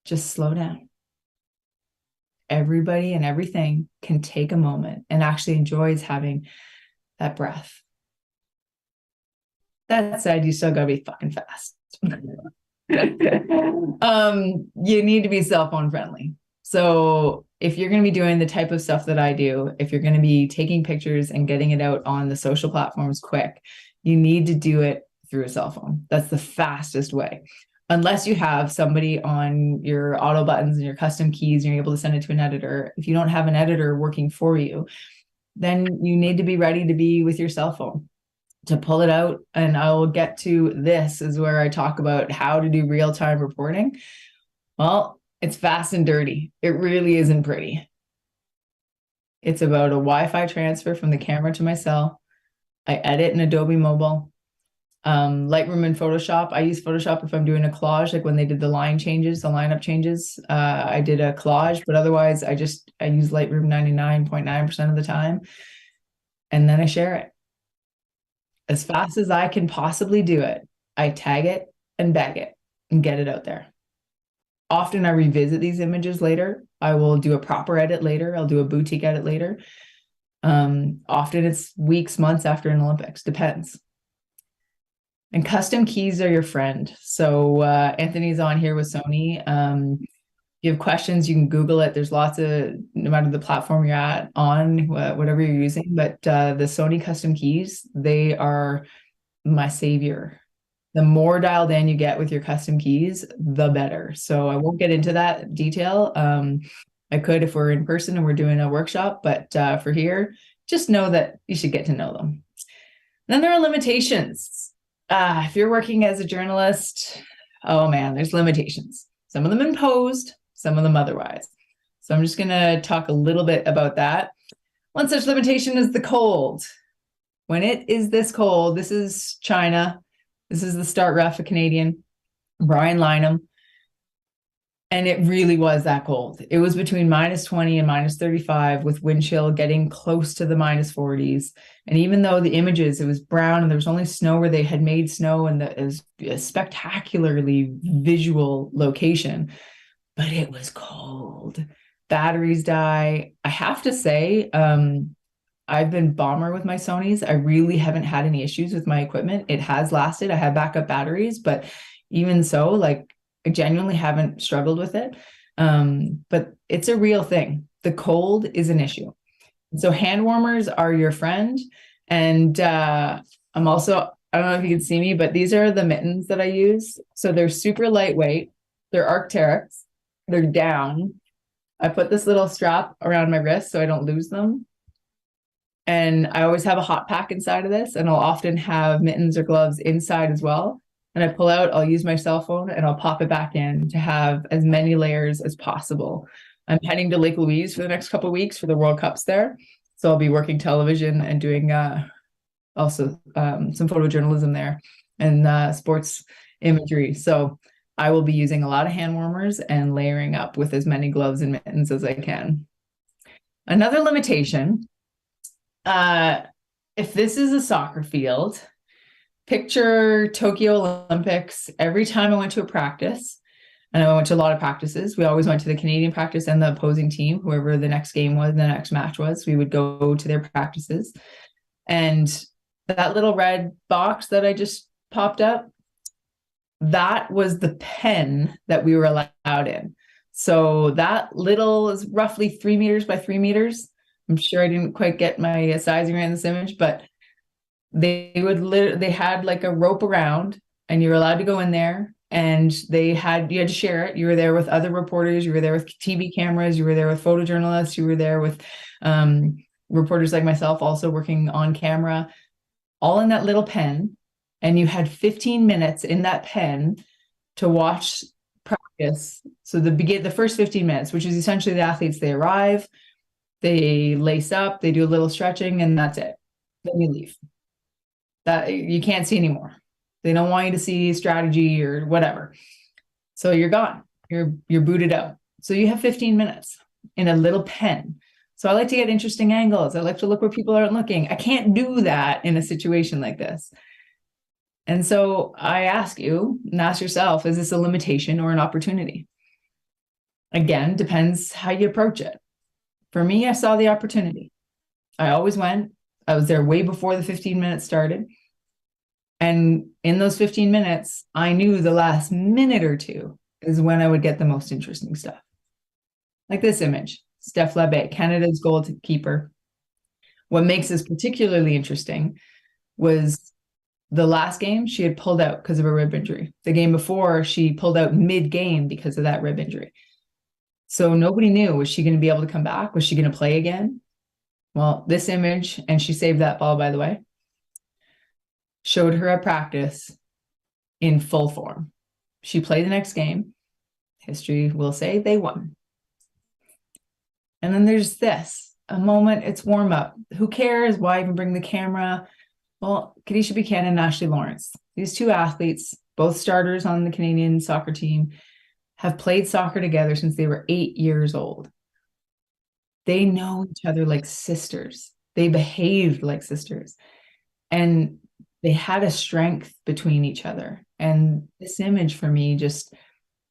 Just slow down. Everybody and everything can take a moment and actually enjoys having that breath. That said, you still gotta be fucking fast. You need to be cell phone friendly. So if you're going to be doing the type of stuff that I do, if you're going to be taking pictures and getting it out on the social platforms quick, you need to do it through a cell phone. That's the fastest way. Unless you have somebody on your auto buttons and your custom keys, and you're able to send it to an editor. If you don't have an editor working for you, then you need to be ready to be with your cell phone to pull it out. And I will get to this is where I talk about how to do real-time reporting. Well, it's fast and dirty. It really isn't pretty. It's about a Wi-Fi transfer from the camera to my cell. I edit in Adobe Mobile. Lightroom and Photoshop. I use Photoshop if I'm doing a collage, like when they did the line changes, the lineup changes. I did a collage, but otherwise I use Lightroom 99.9% of the time. And then I share it. As fast as I can possibly do it, I tag it and bag it and get it out there. Often I revisit these images later. I will do a proper edit later. I'll do a boutique edit later. Often it's weeks, months after an Olympics, depends. And custom keys are your friend. So Anthony's on here with Sony. If you have questions, you can Google it. There's lots of, no matter the platform you're at on, whatever you're using, but the Sony custom keys, they are my savior. The more dialed in you get with your custom keys, the better. So I won't get into that detail. I could if we're in person and we're doing a workshop, but for here, just know that you should get to know them. Then there are limitations. If you're working as a journalist, oh man, there's limitations. Some of them imposed, some of them otherwise. So I'm just going to talk a little bit about that. One such limitation is the cold. When it is this cold, this is China. This is the start ref, a Canadian, Brian Lynham. And it really was that cold. It was between -20 and -35 with wind chill getting close to the -40s. And even though the images, it was brown and there was only snow where they had made snow and it was a spectacularly visual location, but it was cold. Batteries die. I have to say, I've been bomber with my Sonys. I really haven't had any issues with my equipment. It has lasted. I have backup batteries, but even so, like, I genuinely haven't struggled with it. But it's a real thing. The cold is an issue. So hand warmers are your friend. And I'm also, I don't know if you can see me, but these are the mittens that I use. So they're super lightweight. They're Arc'teryx. They're down. I put this little strap around my wrist so I don't lose them. And I always have a hot pack inside of this, and I'll often have mittens or gloves inside as well. And I pull out, I'll use my cell phone and I'll pop it back in to have as many layers as possible. I'm heading to Lake Louise for the next couple of weeks for the World Cups there. So I'll be working television and doing also some photojournalism there and sports imagery. So I will be using a lot of hand warmers and layering up with as many gloves and mittens as I can. Another limitation, if this is a soccer field, picture Tokyo Olympics. Every time I went to a practice, and I went to a lot of practices, we always went to the Canadian practice and the opposing team, whoever the next game was, the next match was, we would go to their practices. And that little red box that I just popped up, that was the pen that we were allowed in. So that little is roughly 3 meters by 3 meters. I'm sure I didn't quite get my sizing right in this image, but they had like a rope around and you're allowed to go in there, and you had to share it. You were there with other reporters, you were there with TV cameras, you were there with photojournalists, you were there with reporters like myself also working on camera, all in that little pen. And you had 15 minutes in that pen to watch practice. So the first 15 minutes, which is essentially the athletes, they arrive, they lace up, they do a little stretching, and that's it. Then you leave. That you can't see anymore. They don't want you to see strategy or whatever. So you're gone. You're booted out. So you have 15 minutes in a little pen. So I like to get interesting angles. I like to look where people aren't looking. I can't do that in a situation like this. And so I ask you, and ask yourself, is this a limitation or an opportunity? Again, depends how you approach it. For me, I saw the opportunity. I always went. I was there way before the 15 minutes started. And in those 15 minutes, I knew the last minute or two is when I would get the most interesting stuff. Like this image, Steph Labbe, Canada's goalkeeper. What makes this particularly interesting was the last game she had pulled out because of a rib injury. The game before, she pulled out mid-game because of that rib injury. So nobody knew, was she going to be able to come back? Was she going to play again? Well, this image, and she saved that ball, by the way, showed her at practice in full form. She played the next game. History will say they won. And then there's this, a moment, it's warm up. Who cares? Why even bring the camera? Well, Kadisha Buchanan and Ashley Lawrence, these two athletes, both starters on the Canadian soccer team, have played soccer together since they were 8 years old. They know each other like sisters. They behaved like sisters. And they had a strength between each other. And this image for me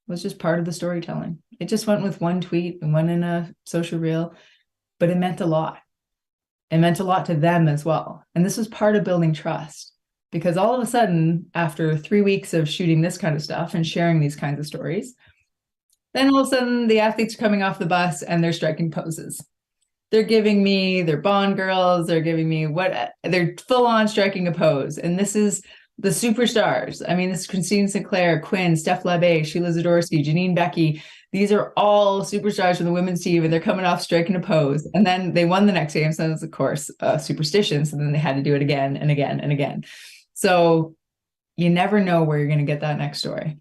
was just part of the storytelling. It just went with one tweet and went in a social reel, but it meant a lot. It meant a lot to them as well. And this was part of building trust, because all of a sudden, after 3 weeks of shooting this kind of stuff and sharing these kinds of stories, then all of a sudden the athletes are coming off the bus and they're striking poses. They're giving me their Bond girls. They're giving me they're full on striking a pose. And this is the superstars. I mean, this is Christine Sinclair, Quinn, Steph Labbe, Sheila Zadorsky, Janine Becky. These are all superstars from the women's team, and they're coming off striking a pose. And then they won the next game. So that's, of course, superstition. So then they had to do it again and again and again. So you never know where you're going to get that next story.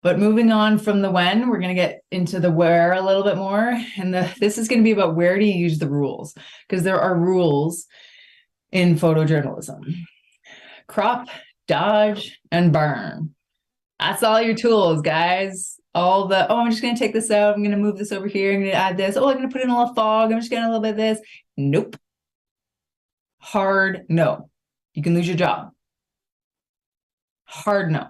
But moving on from the when, we're going to get into the where a little bit more. And this is going to be about where do you use the rules? Because there are rules in photojournalism. Crop, dodge, and burn. That's all your tools, guys. All the, I'm just going to take this out. I'm going to move this over here. I'm going to add this. I'm going to put in a little fog. I'm just getting a little bit of this. Nope. Hard no. You can lose your job. Hard no.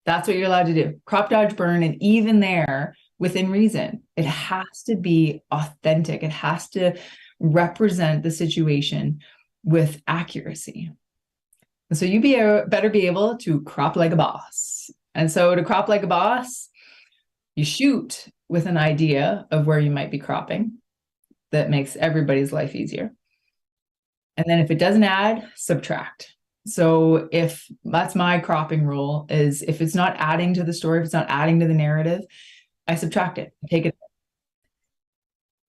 That's what you're allowed to do. Crop, dodge, burn. And even there, within reason, it has to be authentic. It has to represent the situation with accuracy. And so you better be able to crop like a boss. And so to crop like a boss, you shoot with an idea of where you might be cropping that makes everybody's life easier. And then if it doesn't add, subtract. So if that's my cropping rule, is if it's not adding to the story, if it's not adding to the narrative, I subtract it, I take it.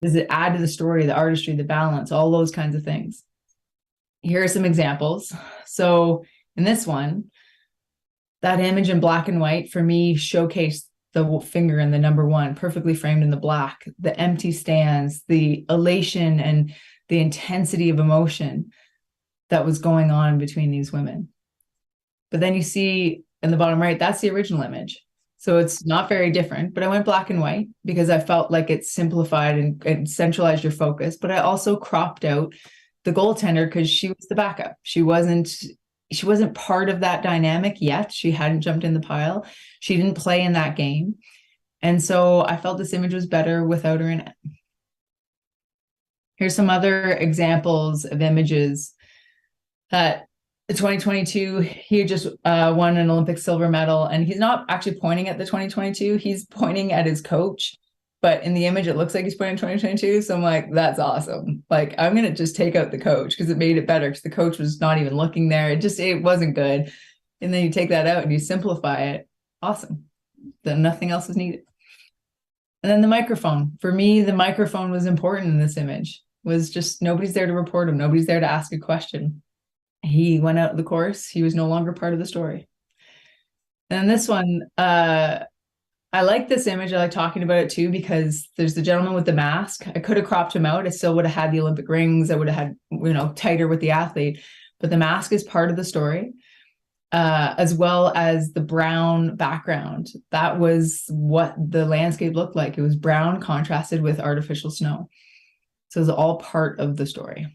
Does it add to the story, the artistry, the balance, all those kinds of things? Here are some examples. So in this one, that image in black and white for me showcased the finger in the number one, perfectly framed in the black, the empty stands, the elation and the intensity of emotion that was going on between these women. But then you see in the bottom right, that's the original image. So it's not very different, but I went black and white because I felt like it simplified and centralized your focus. But I also cropped out the goaltender because she was the backup. She wasn't part of that dynamic yet. She hadn't jumped in the pile. She didn't play in that game. And so I felt this image was better without her in it. Here's some other examples of images that in 2022, he just won an Olympic silver medal, and he's not actually pointing at the 2022, he's pointing at his coach. But in the image, it looks like he's pointing 2022. So I'm like, that's awesome. Like, I'm going to just take out the coach because it made it better because the coach was not even looking there. It wasn't good. And then you take that out and you simplify it. Awesome. Then nothing else is needed. And then the microphone. For me, the microphone was important in this image. Was just nobody's there to report him. Nobody's there to ask a question. He went out of the course. He was no longer part of the story. And this one, I like this image. I like talking about it too, because there's the gentleman with the mask. I could have cropped him out. I still would have had the Olympic rings. I would have had, tighter with the athlete, but the mask is part of the story, as well as the brown background. That was what the landscape looked like. It was brown contrasted with artificial snow. So it's all part of the story.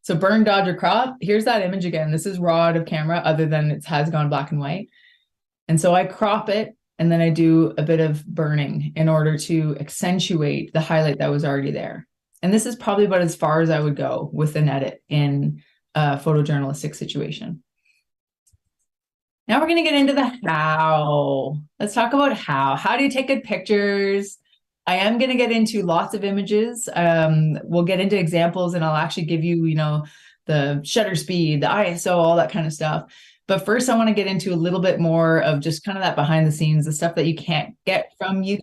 So burn, dodge, or crop. Here's that image again. This is raw out of camera, other than it has gone black and white. And so I crop it, and then I do a bit of burning in order to accentuate the highlight that was already there. And this is probably about as far as I would go with an edit in a photojournalistic situation. Now we're going to get into the how. Let's talk about how. How do you take good pictures? I am going to get into lots of images. We'll get into examples, and I'll actually give you, the shutter speed, the ISO, all that kind of stuff. But first, I want to get into a little bit more of just kind of that behind the scenes, the stuff that you can't get from you.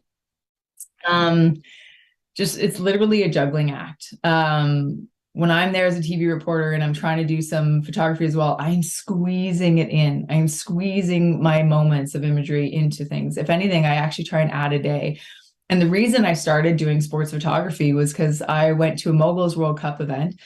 It's literally a juggling act. When I'm there as a TV reporter and I'm trying to do some photography as well, I'm squeezing it in. I'm squeezing my moments of imagery into things. If anything, I actually try and add a day. And the reason I started doing sports photography was because I went to a Moguls World Cup event,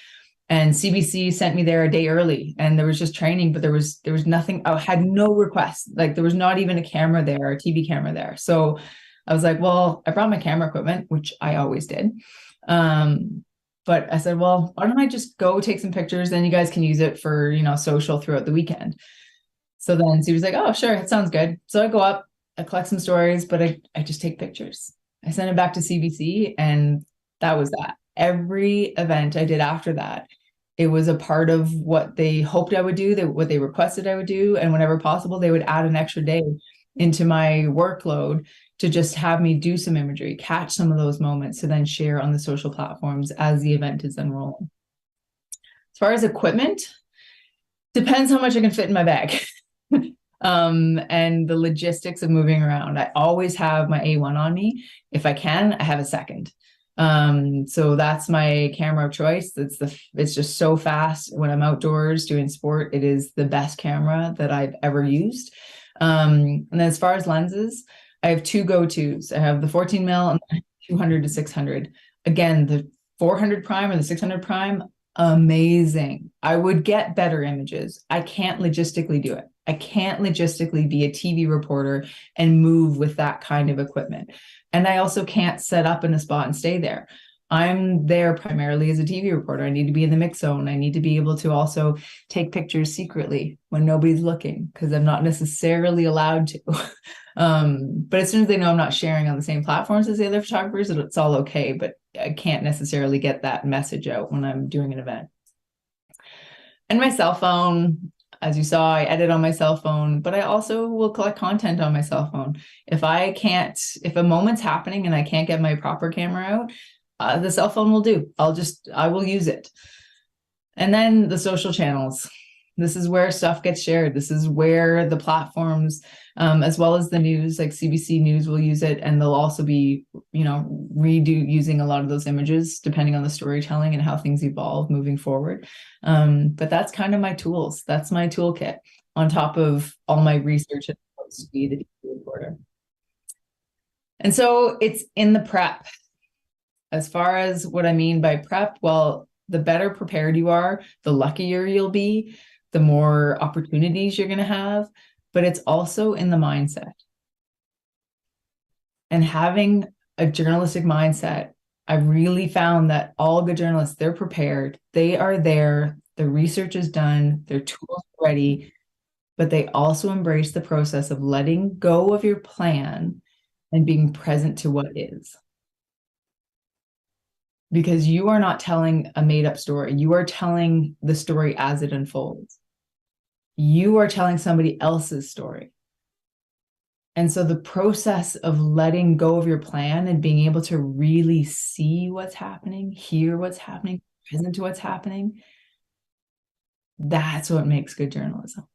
and CBC sent me there a day early, and there was just training, but there was nothing. I had no requests. Like, there was not even a camera there, a TV camera there. So I was like, well, I brought my camera equipment, which I always did. But I said, well, why don't I just go take some pictures? Then you guys can use it for, social throughout the weekend. So then she was like, oh, sure, it sounds good. So I go up, I collect some stories, but I just take pictures. I sent it back to CBC, and that was that. Every event I did after that, it was a part of what they hoped I would do, what they requested I would do. And whenever possible, they would add an extra day into my workload to just have me do some imagery, catch some of those moments to then share on the social platforms as the event is unrolling. As far as equipment, Depends how much I can fit in my bag. And the logistics of moving around. I always have my A1 on me. If I can, I have a second. So that's my camera of choice. It's just so fast when I'm outdoors doing sport. It is the best camera that I've ever used. And then as far as lenses, I have two go-tos. I have the 14 mil and the 200 to 600. Again, the 400 prime or the 600 prime, amazing. I would get better images. I can't logistically do it. I can't logistically be a TV reporter and move with that kind of equipment. And I also can't set up in a spot and stay there. I'm there primarily as a TV reporter. I need to be in the mix zone. I need to be able to also take pictures secretly when nobody's looking, because I'm not necessarily allowed to. But as soon as they know I'm not sharing on the same platforms as the other photographers, it's all okay. But I can't necessarily get that message out when I'm doing an event. And my cell phone, as you saw, I edit on my cell phone, but I also will collect content on my cell phone. If a moment's happening and I can't get my proper camera out, the cell phone will do. I will use it. And then the social channels. This is where stuff gets shared. This is where the platforms, as well as the news, like CBC News will use it. And they'll also be, using a lot of those images depending on the storytelling and how things evolve moving forward. But that's kind of my tools. That's my toolkit on top of all my research and to be the TV reporter. And so it's in the prep. As far as what I mean by prep, well, the better prepared you are, the luckier you'll be, the more opportunities you're going to have, but it's also in the mindset. And having a journalistic mindset, I've really found that all good journalists, they're prepared, they are there, the research is done, their tools are ready, but they also embrace the process of letting go of your plan and being present to what is. Because you are not telling a made-up story. You are telling the story as it unfolds. You are telling somebody else's story. And so the process of letting go of your plan and being able to really see what's happening, hear what's happening, present to what's happening, that's what makes good journalism.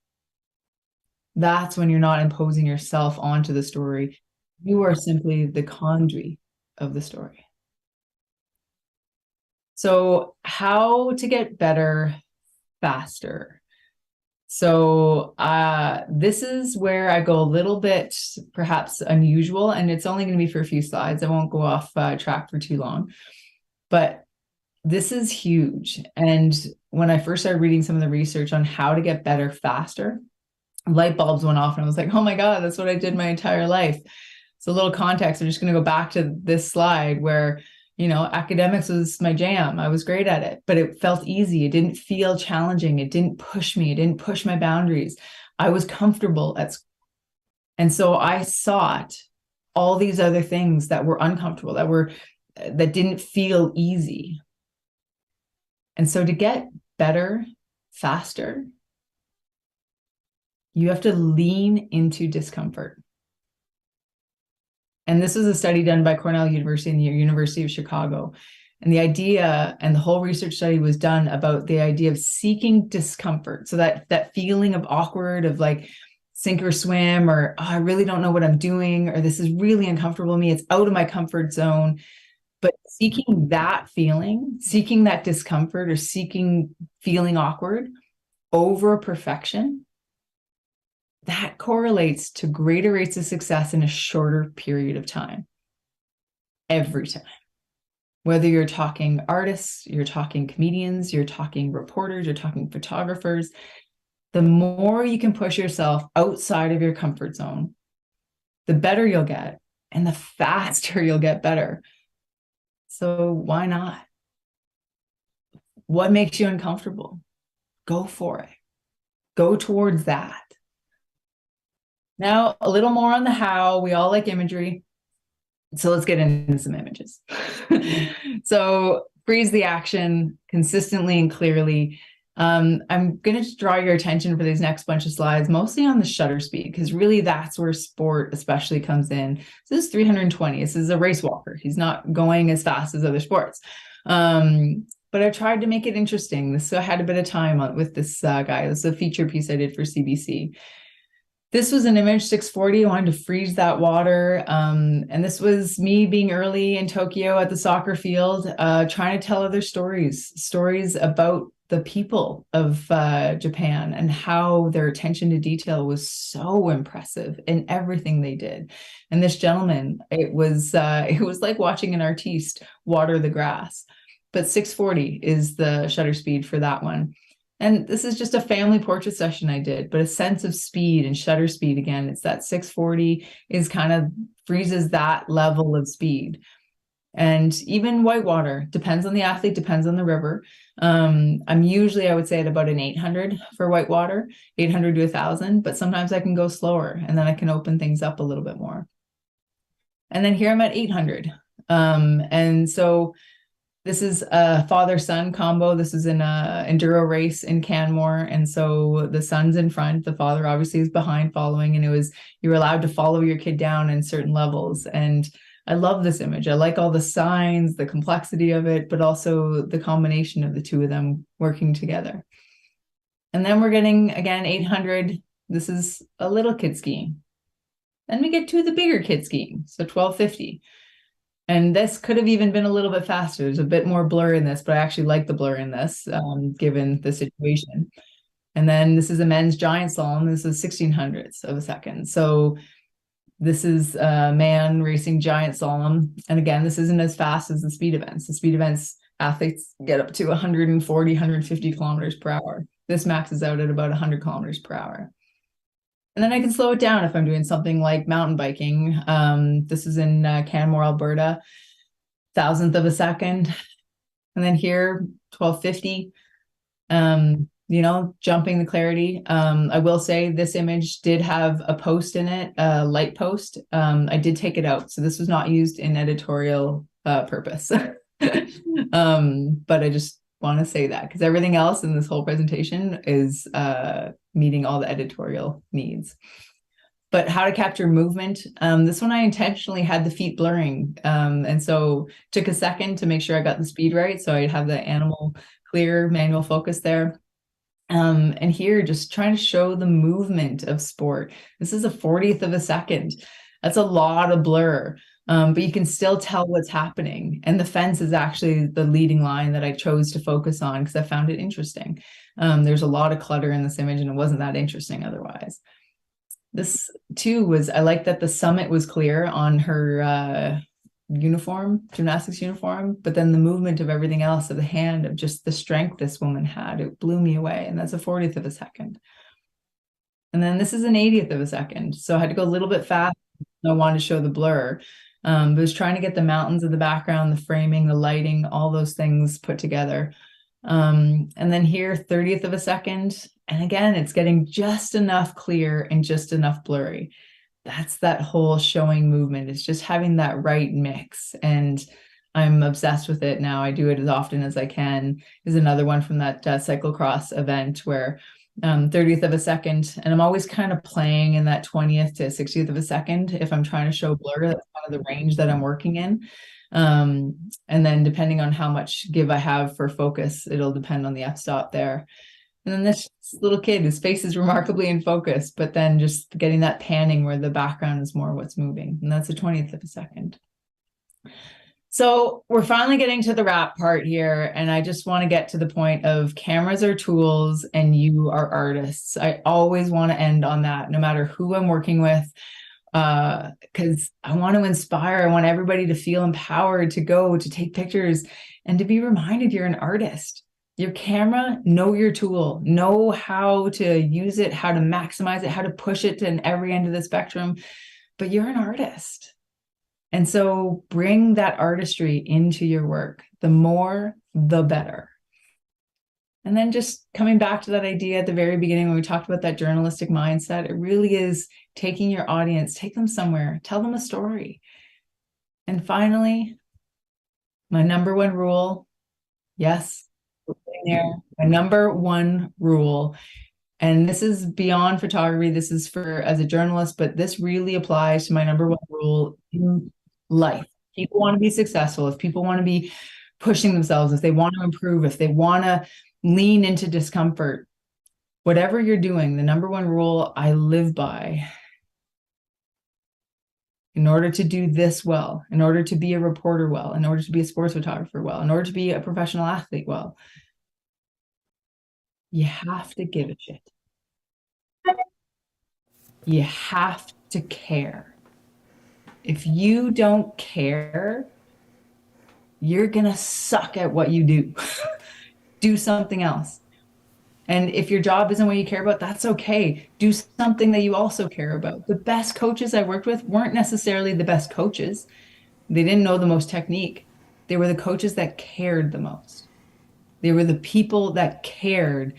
That's when you're not imposing yourself onto the story. You are simply the conduit of the story. So how to get better faster? So this is where I go a little bit perhaps unusual, and it's only going to be for a few slides. I won't go off track for too long, but this is huge. And when I first started reading some of the research on how to get better faster, light bulbs went off and I was like, oh my God, that's what I did my entire life. So a little context, I'm just going to go back to this slide where academics was my jam. I was great at it, but it felt easy. It didn't feel challenging. It didn't push me. It didn't push my boundaries. I was comfortable at school. And so I sought all these other things that were uncomfortable, that didn't feel easy. And so to get better, faster, you have to lean into discomfort. And this was a study done by Cornell University and the University of Chicago. And the idea and the whole research study was done about the idea of seeking discomfort. So that feeling of awkward, of like sink or swim, or I really don't know what I'm doing, or this is really uncomfortable to me. It's out of my comfort zone. But seeking that feeling, seeking that discomfort, or seeking feeling awkward over perfection, that correlates to greater rates of success in a shorter period of time. Every time. Whether you're talking artists, you're talking comedians, you're talking reporters, you're talking photographers, the more you can push yourself outside of your comfort zone, the better you'll get and the faster you'll get better. So why not? What makes you uncomfortable? Go for it. Go towards that. Now, a little more on the how. We all like imagery. So let's get into some images. So freeze the action consistently and clearly. I'm going to draw your attention for these next bunch of slides, mostly on the shutter speed, because really that's where sport especially comes in. So this is 320. This is a race walker. He's not going as fast as other sports. but I tried to make it interesting. So I had a bit of time with this guy. It was a feature piece I did for CBC. This was an image 640. I wanted to freeze that water. And this was me being early in Tokyo at the soccer field, trying to tell other stories about the people of Japan and how their attention to detail was so impressive in everything they did. And this gentleman, it was like watching an artiste water the grass. But 640 is the shutter speed for that one. And this is just a family portrait session I did, but a sense of speed and shutter speed, again, it's that 640 is kind of freezes that level of speed. And even whitewater, depends on the athlete, depends on the river. I'm usually, I would say, at about an 800 for whitewater, 800 to 1,000, but sometimes I can go slower and then I can open things up a little bit more. And then here I'm at 800. And so this is a father-son combo. This is an enduro race in Canmore. And so the son's in front, the father obviously is behind following, and you were allowed to follow your kid down in certain levels. And I love this image. I like all the signs, the complexity of it, but also the combination of the two of them working together. And then we're getting, again, 800. This is a little kid skiing. Then we get to the bigger kid skiing, so 1250. And this could have even been a little bit faster. There's a bit more blur in this, but I actually like the blur in this, given the situation. And then this is a men's giant slalom. This is 1600ths of a second. So this is a man racing giant slalom. And again, this isn't as fast as the speed events. The speed events, athletes get up to 140, 150 kilometers per hour. This maxes out at about 100 kilometers per hour. And then I can slow it down if I'm doing something like mountain biking. This is in Canmore, Alberta, 1,000th of a second. And then here, 1250, jumping the clarity. I will say this image did have a post in it, a light post. I did take it out. So this was not used in editorial purpose. But I just want to say that because everything else in this whole presentation is meeting all the editorial needs. But how to capture movement. This one I intentionally had the feet blurring. And so took a second to make sure I got the speed right. So I'd have the animal clear manual focus there. And here just trying to show the movement of sport. This is a 40th of a second. That's a lot of blur. But you can still tell what's happening. And the fence is actually the leading line that I chose to focus on because I found it interesting. There's a lot of clutter in this image and it wasn't that interesting otherwise. This too was, I like that the summit was clear on her uniform, gymnastics uniform, but then the movement of everything else of the hand, of just the strength this woman had, it blew me away. And that's a 40th of a second. And then this is an 80th of a second. So I had to go a little bit fast. I wanted to show the blur. But was trying to get the mountains in the background, the framing, the lighting, all those things put together. And then here, 30th of a second. And again, it's getting just enough clear and just enough blurry. That's that whole showing movement. It's just having that right mix. And I'm obsessed with it now. I do it as often as I can. Is another one from that cyclocross event where 30th of a second, and I'm always kind of playing in that 20th to 60th of a second if I'm trying to show blur. That's kind of the range that I'm working in. And then depending on how much give I have for focus, it'll depend on the f-stop there. And then this little kid, his face is remarkably in focus, but then just getting that panning where the background is more what's moving. And that's a 20th of a second. So we're finally getting to the wrap part here. And I just want to get to the point of cameras are tools and you are artists. I always want to end on that, no matter who I'm working with, because I want to inspire. I want everybody to feel empowered to go to take pictures and to be reminded you're an artist. Your camera, know your tool, know how to use it, how to maximize it, how to push it to every end of the spectrum, but you're an artist. And so bring that artistry into your work. The more, the better. And then just coming back to that idea at the very beginning when we talked about that journalistic mindset, it really is taking your audience, take them somewhere, tell them a story. And finally, my number one rule, yes, there, my number one rule, and this is beyond photography, this is for as a journalist, but this really applies to my number one rule in life. People want to be successful. If people want to be pushing themselves, if they want to improve, if they want to lean into discomfort, whatever you're doing, the number one rule I live by, in order to do this well, in order to be a reporter well, in order to be a sports photographer well, in order to be a professional athlete well, you have to give a shit. You have to care. If you don't care, you're going to suck at what you do. Do something else. And if your job isn't what you care about, that's okay. Do something that you also care about. The best coaches I worked with weren't necessarily the best coaches. They didn't know the most technique. They were the coaches that cared the most. They were the people that cared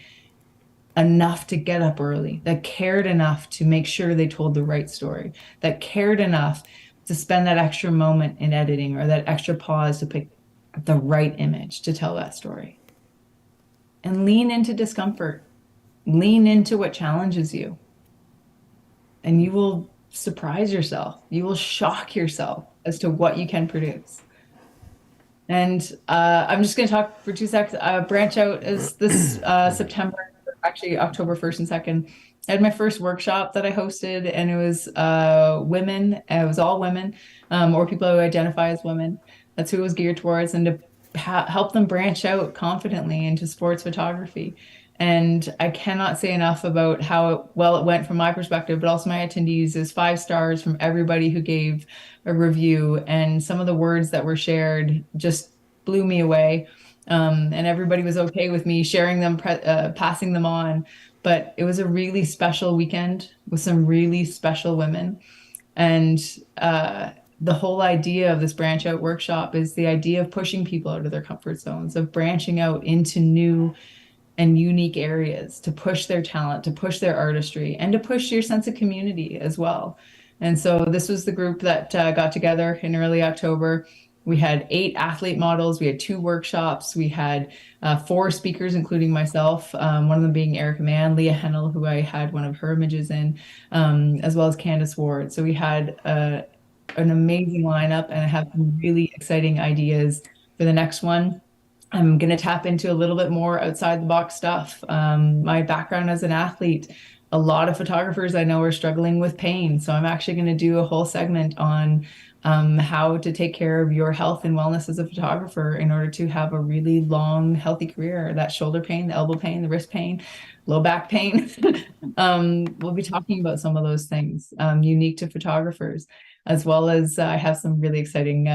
enough to get up early, that cared enough to make sure they told the right story, that cared enough to spend that extra moment in editing or that extra pause to pick the right image to tell that story. And lean into discomfort. Lean into what challenges you. And you will surprise yourself. You will shock yourself as to what you can produce. And I'm just going to talk for 2 seconds. Branch Out is this September, actually October 1st and 2nd. I had my first workshop that I hosted, and it was women. It was all women, or people who identify as women. That's who it was geared towards, and to help them branch out confidently into sports photography. And I cannot say enough about how well it went from my perspective, but also my attendees. Is 5 stars from everybody who gave a review, and some of the words that were shared just blew me away. And everybody was okay with me sharing them, passing them on. But it was a really special weekend with some really special women. And the whole idea of this Branch Out workshop is the idea of pushing people out of their comfort zones, of branching out into new and unique areas, to push their talent, to push their artistry, and to push your sense of community as well. And so this was the group that got together in early October. We had 8 athlete models. We had 2 workshops. We had 4 speakers, including myself, one of them being Erica Mann, Leah Hennel, who I had one of her images in, as well as Candace Ward. So we had an amazing lineup, and I have some really exciting ideas for the next one. I'm going to tap into a little bit more outside the box stuff. My background as an athlete, a lot of photographers I know are struggling with pain. So I'm actually going to do a whole segment on how to take care of your health and wellness as a photographer in order to have a really long, healthy career. That shoulder pain, the elbow pain, the wrist pain, low back pain. We'll be talking about some of those things unique to photographers, as well as I have some really exciting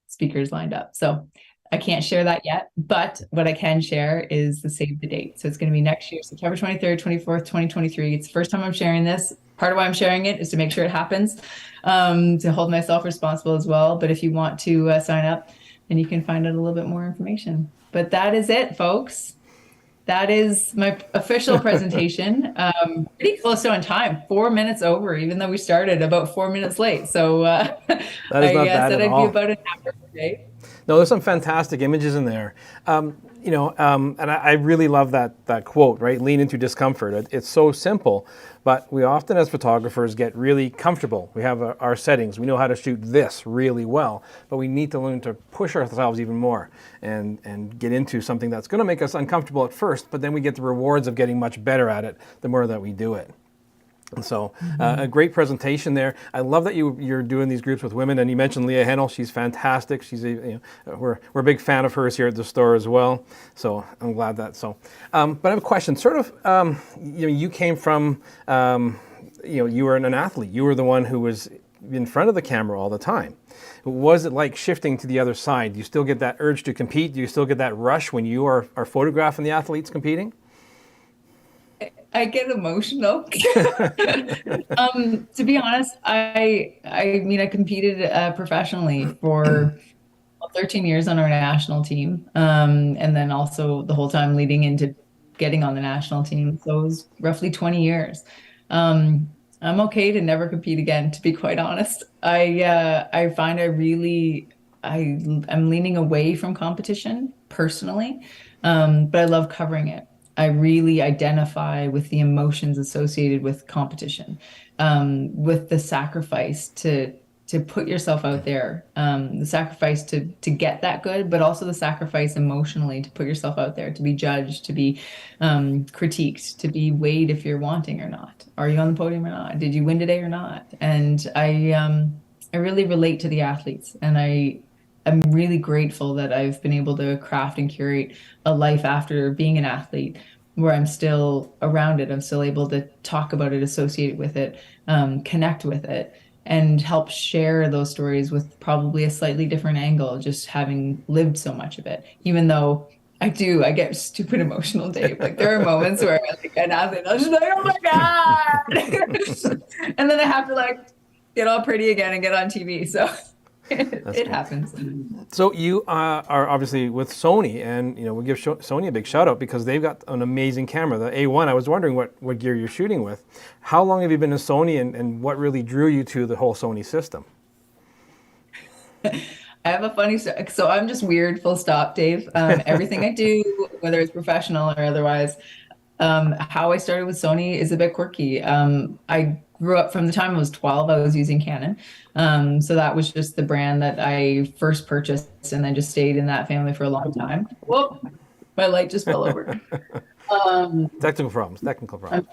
speakers lined up. So I can't share that yet, but what I can share is the save the date. So it's going to be next year, September 23rd, 24th, 2023. It's the first time I'm sharing this. Part of why I'm sharing it is to make sure it happens, to hold myself responsible as well. But if you want to sign up, then you can find out a little bit more information. But that is it, folks. That is my official presentation. Pretty close on time, 4 minutes over, even though we started about 4 minutes late. So That is not bad said at I'd all. be about an hour today. No, there's some fantastic images in there. And I really love that quote, right? Lean into discomfort. It's so simple, but we often as photographers get really comfortable. We have our settings. We know how to shoot this really well, but we need to learn to push ourselves even more and get into something that's going to make us uncomfortable at first, but then we get the rewards of getting much better at it the more that we do it. And so a great presentation there. I love that you're doing these groups with women, and you mentioned Leah Hennel. She's fantastic. We're a big fan of hers here at the store as well. So I'm glad that. But I have a question. Sort of, you came from, you were an athlete. You were the one who was in front of the camera all the time. What was it like shifting to the other side? Do you still get that urge to compete? Do you still get that rush when you are photographing the athletes competing? I get emotional. To be honest, I competed professionally for 13 years on our national team, and then also the whole time leading into getting on the national team. So it was roughly 20 years. I'm okay to never compete again, to be quite honest. I find I'm leaning away from competition personally, but I love covering it. I really identify with the emotions associated with competition, with the sacrifice to to put yourself out there, the sacrifice to get that good, but also the sacrifice emotionally to put yourself out there, to be judged, to be critiqued, to be weighed if you're wanting or not. Are you on the podium or not? Did you win today or not? And I really relate to the athletes, and I'm really grateful that I've been able to craft and curate a life after being an athlete where I'm still around it. I'm still able to talk about it, associate with it, connect with it, and help share those stories with probably a slightly different angle, just having lived so much of it. Even though I get stupid emotional, Dave. Like there are moments where like an athlete, I'm just like, oh my God. And then I have to like get all pretty again and get on TV. So it happens. So you are obviously with Sony, and we give Sony a big shout out because they've got an amazing camera, the A1. I was wondering what gear you're shooting with. How long have you been in Sony, and what really drew you to the whole Sony system? I have a funny story. So I'm just weird, full stop, Dave. Everything I do, whether it's professional or otherwise, how I started with Sony is a bit quirky. I grew up from the time I was 12, I was using Canon. So that was just the brand that I first purchased and then just stayed in that family for a long time. Whoop, my light just fell over. Technical problems, technical problems.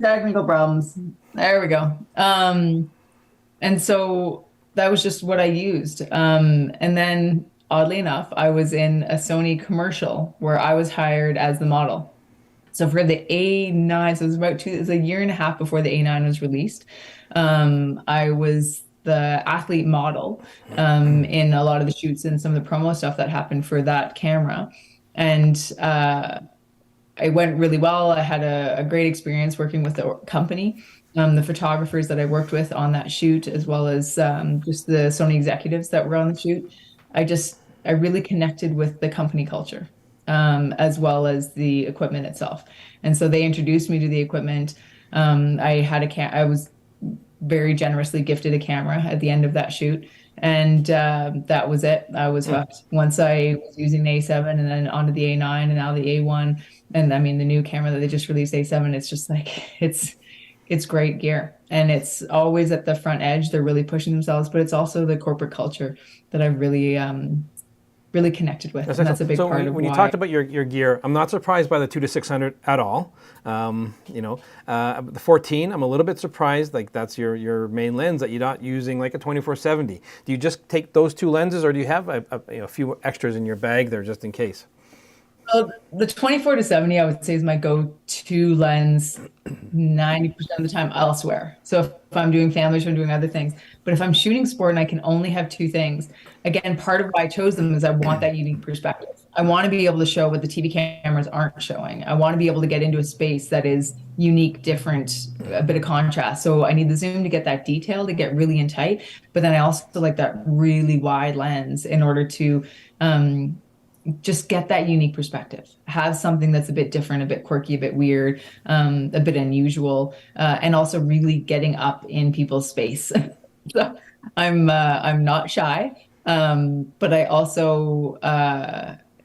Technical problems. There we go. And so that was just what I used. And then oddly enough, I was in a Sony commercial where I was hired as the model. So for the A9, so it was a year and a half before the A9 was released. I was the athlete model in a lot of the shoots and some of the promo stuff that happened for that camera. And it went really well. I had a great experience working with the company, the photographers that I worked with on that shoot, as well as just the Sony executives that were on the shoot. I really connected with the company culture. As well as the equipment itself. And so they introduced me to the equipment. I was very generously gifted a camera at the end of that shoot. And that was it. I was hooked. Once I was using the A7 and then onto the A9 and now the A1. And I mean, the new camera that they just released, A7, it's just like, it's great gear. And it's always at the front edge. They're really pushing themselves, but it's also the corporate culture that I've really connected with. And that's a big part of when you talked about your gear, I'm not surprised by the 2-600 at all. The 14, I'm a little bit surprised. Like that's your main lens that you're not using like a 24-70. Do you just take those two lenses, or do you have a few extras in your bag there just in case? So the 24-70, I would say, is my go-to lens 90% of the time elsewhere. So if I'm doing family, if I'm doing other things. But if I'm shooting sport and I can only have two things, again, part of why I chose them is I want that unique perspective. I want to be able to show what the TV cameras aren't showing. I want to be able to get into a space that is unique, different, a bit of contrast. So I need the zoom to get that detail, to get really in tight. But then I also like that really wide lens in order to just get that unique perspective, have something that's a bit different, a bit quirky, a bit weird, a bit unusual, and also really getting up in people's space. So I'm not shy, but I also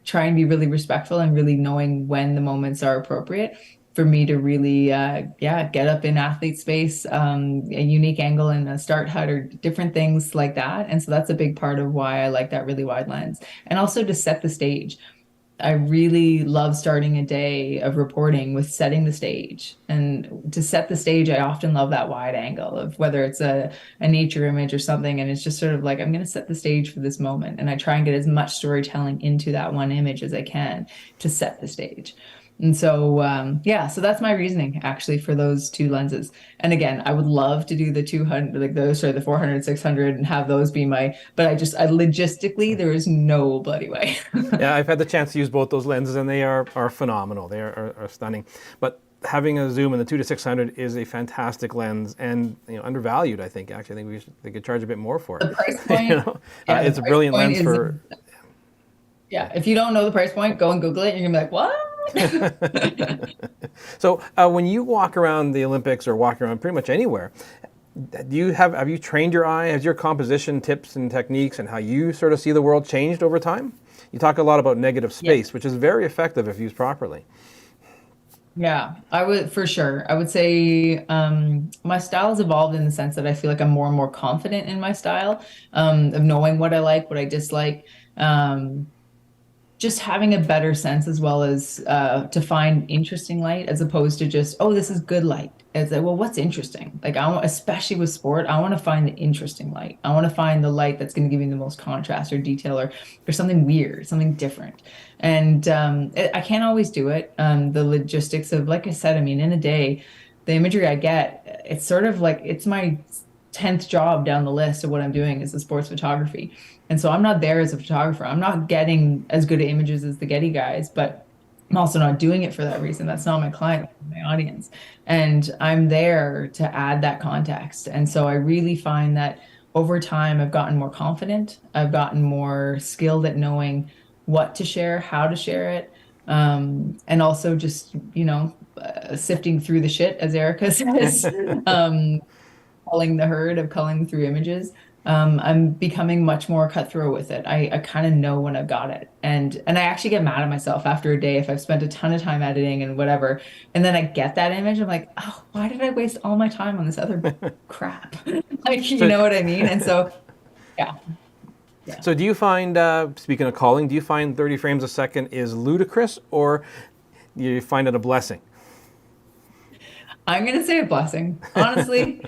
try and be really respectful and really knowing when the moments are appropriate for me to really, get up in athlete space, a unique angle and a start hut or different things like that. And so that's a big part of why I like that really wide lens. And also to set the stage. I really love starting a day of reporting with setting the stage. And to set the stage, I often love that wide angle of whether it's a nature image or something. And it's just sort of like, I'm going to set the stage for this moment. And I try and get as much storytelling into that one image as I can to set the stage. And so, so that's my reasoning actually for those two lenses. And again, I would love to do the 200, like the 400, 600 and have those be but I logistically, there is no bloody way. Yeah, I've had the chance to use both those lenses and they are phenomenal. They are stunning. But having a zoom in the 2-600 is a fantastic lens and undervalued, I think. Actually, I think they could charge a bit more for it. The price point, it's a brilliant lens for... Yeah, if you don't know the price point, go and Google it and you're going to be like, what? So when you walk around the Olympics or walk around pretty much anywhere, have you trained your eye? Has your composition tips and techniques and how you sort of see the world changed over time? You talk a lot about negative space, which is very effective if used properly. Yeah, I would for sure. I would say my style has evolved in the sense that I feel like I'm more and more confident in my style, of knowing what I like, what I dislike. Um, just having a better sense as well as to find interesting light as opposed to just, oh, this is good light. It's like, well, what's interesting? Like I want, especially with sport, I want to find the interesting light. I want to find the light that's going to give me the most contrast or detail or something weird, something different. And I can't always do it. The logistics of, like I said, I mean, in a day, the imagery I get, it's sort of like it's my 10th job down the list of what I'm doing is the sports photography. And so I'm not there as a photographer. I'm not getting as good images as the Getty guys, but I'm also not doing it for that reason. That's not my client, my audience. And I'm there to add that context. And so I really find that over time, I've gotten more confident. I've gotten more skilled at knowing what to share, how to share it. And also just, sifting through the shit, as Erica says. um, culling the herd of culling through images. I'm becoming much more cutthroat with it. I kind of know when I've got it. And I actually get mad at myself after a day if I've spent a ton of time editing and whatever. And then I get that image. I'm like, oh, why did I waste all my time on this other crap? Like, you So, know what I mean? And so, yeah, yeah. so do you find, speaking of calling, do you find 30 frames a second is ludicrous, or you find it a blessing? I'm gonna say a blessing. Honestly,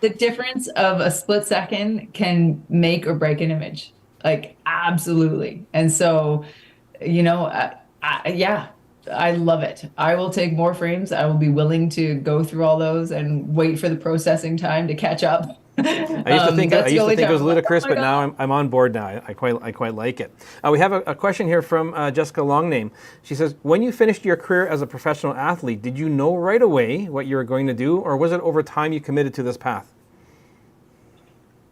the difference of a split second can make or break an image. Like, absolutely. And so, yeah, I love it. I will take more frames. I will be willing to go through all those and wait for the processing time to catch up. I That's the used to only think it time was I'm like, oh ludicrous, my but now God. I'm on board now. I quite like it. We have a question here from Jessica Longname. She says, when you finished your career as a professional athlete, did you know right away what you were going to do, or was it over time you committed to this path?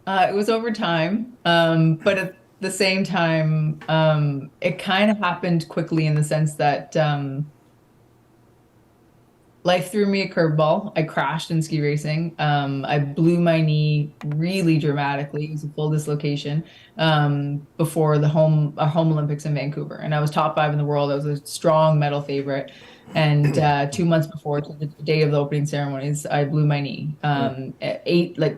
It was over time, but at the same time, it kind of happened quickly in the sense that life threw me a curveball. I crashed in ski racing. I blew my knee really dramatically. It was a full dislocation before our home Olympics in Vancouver, and I was top five in the world. I was a strong medal favorite. And 2 months before, to the day of the opening ceremonies, I blew my knee. Eight like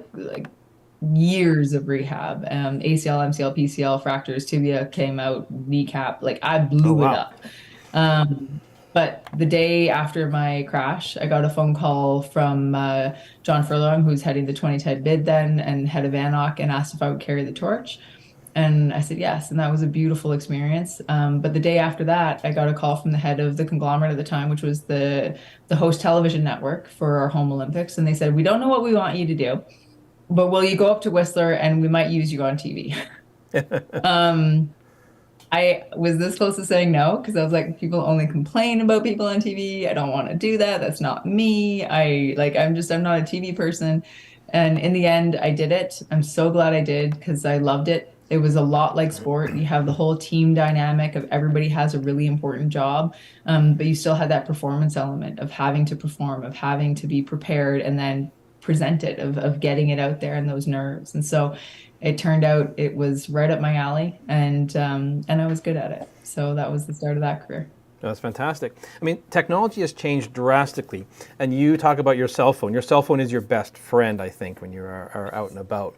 years of rehab, ACL, MCL, PCL, fractures, tibia came out, kneecap. Like I Oh, blew it wow. up. But the day after my crash, I got a phone call from John Furlong, who's heading the 2010 bid then and head of ANOC, and asked if I would carry the torch. And I said yes, and that was a beautiful experience. But the day after that, I got a call from the head of the conglomerate at the time, which was the host television network for our home Olympics, and they said, "We don't know what we want you to do, but will you go up to Whistler and we might use you on TV?" Um, I was this close to saying no because I was like, people only complain about people on TV. I don't want to do that. That's not me. I'm not a TV person. And in the end, I did it. I'm so glad I did because I loved it. It was a lot like sport. You have the whole team dynamic of everybody has a really important job, but you still had that performance element of having to perform, of having to be prepared and then present it, of getting it out there and those nerves. And so it turned out it was right up my alley, and I was good at it. So that was the start of that career. That's fantastic. I mean, technology has changed drastically, and you talk about your cell phone. Your cell phone is your best friend, I think, when you are out and about.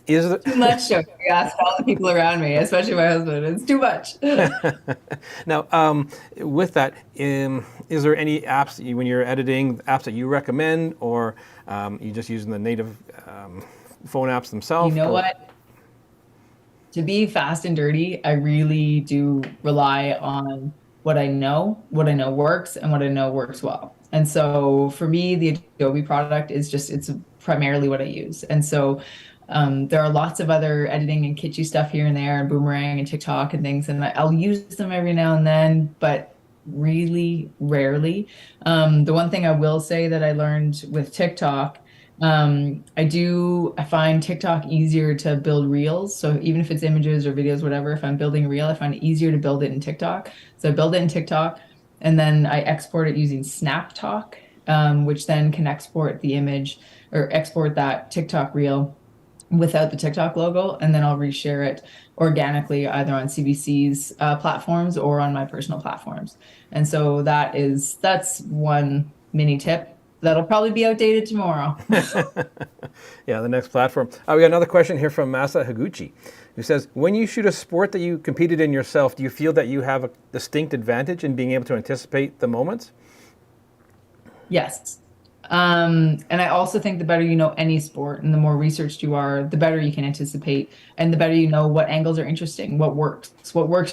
Is it, Too much sugar. You ask all the people around me, especially my husband. It's too much. now, with that, is there any apps when you're editing, apps that you recommend, or you just using the native phone apps You themselves? know Or what? To be fast and dirty, I really do rely on what I know works, and what I know works well. And so for me, the Adobe product is just, it's primarily what I use. And so there are lots of other editing and kitschy stuff here and there, and Boomerang and TikTok and things, and I'll use them every now and then, but really rarely. The one thing I will say that I learned with TikTok, I find TikTok easier to build reels. So even if it's images or videos, whatever, if I'm building a reel, I find it easier to build it in TikTok. So I build it in TikTok, and then I export it using SnapTalk, which then can export the image or export that TikTok reel without the TikTok logo, and then I'll reshare it organically either on CBC's platforms or on my personal platforms. And so that's one mini tip that'll probably be outdated tomorrow. Yeah, the next platform. We got another question here from Masa Higuchi, who says, when you shoot a sport that you competed in yourself, do you feel that you have a distinct advantage in being able to anticipate the moments? Yes. And I also think the better you know any sport and the more researched you are, the better you can anticipate and the better you know what angles are interesting, what works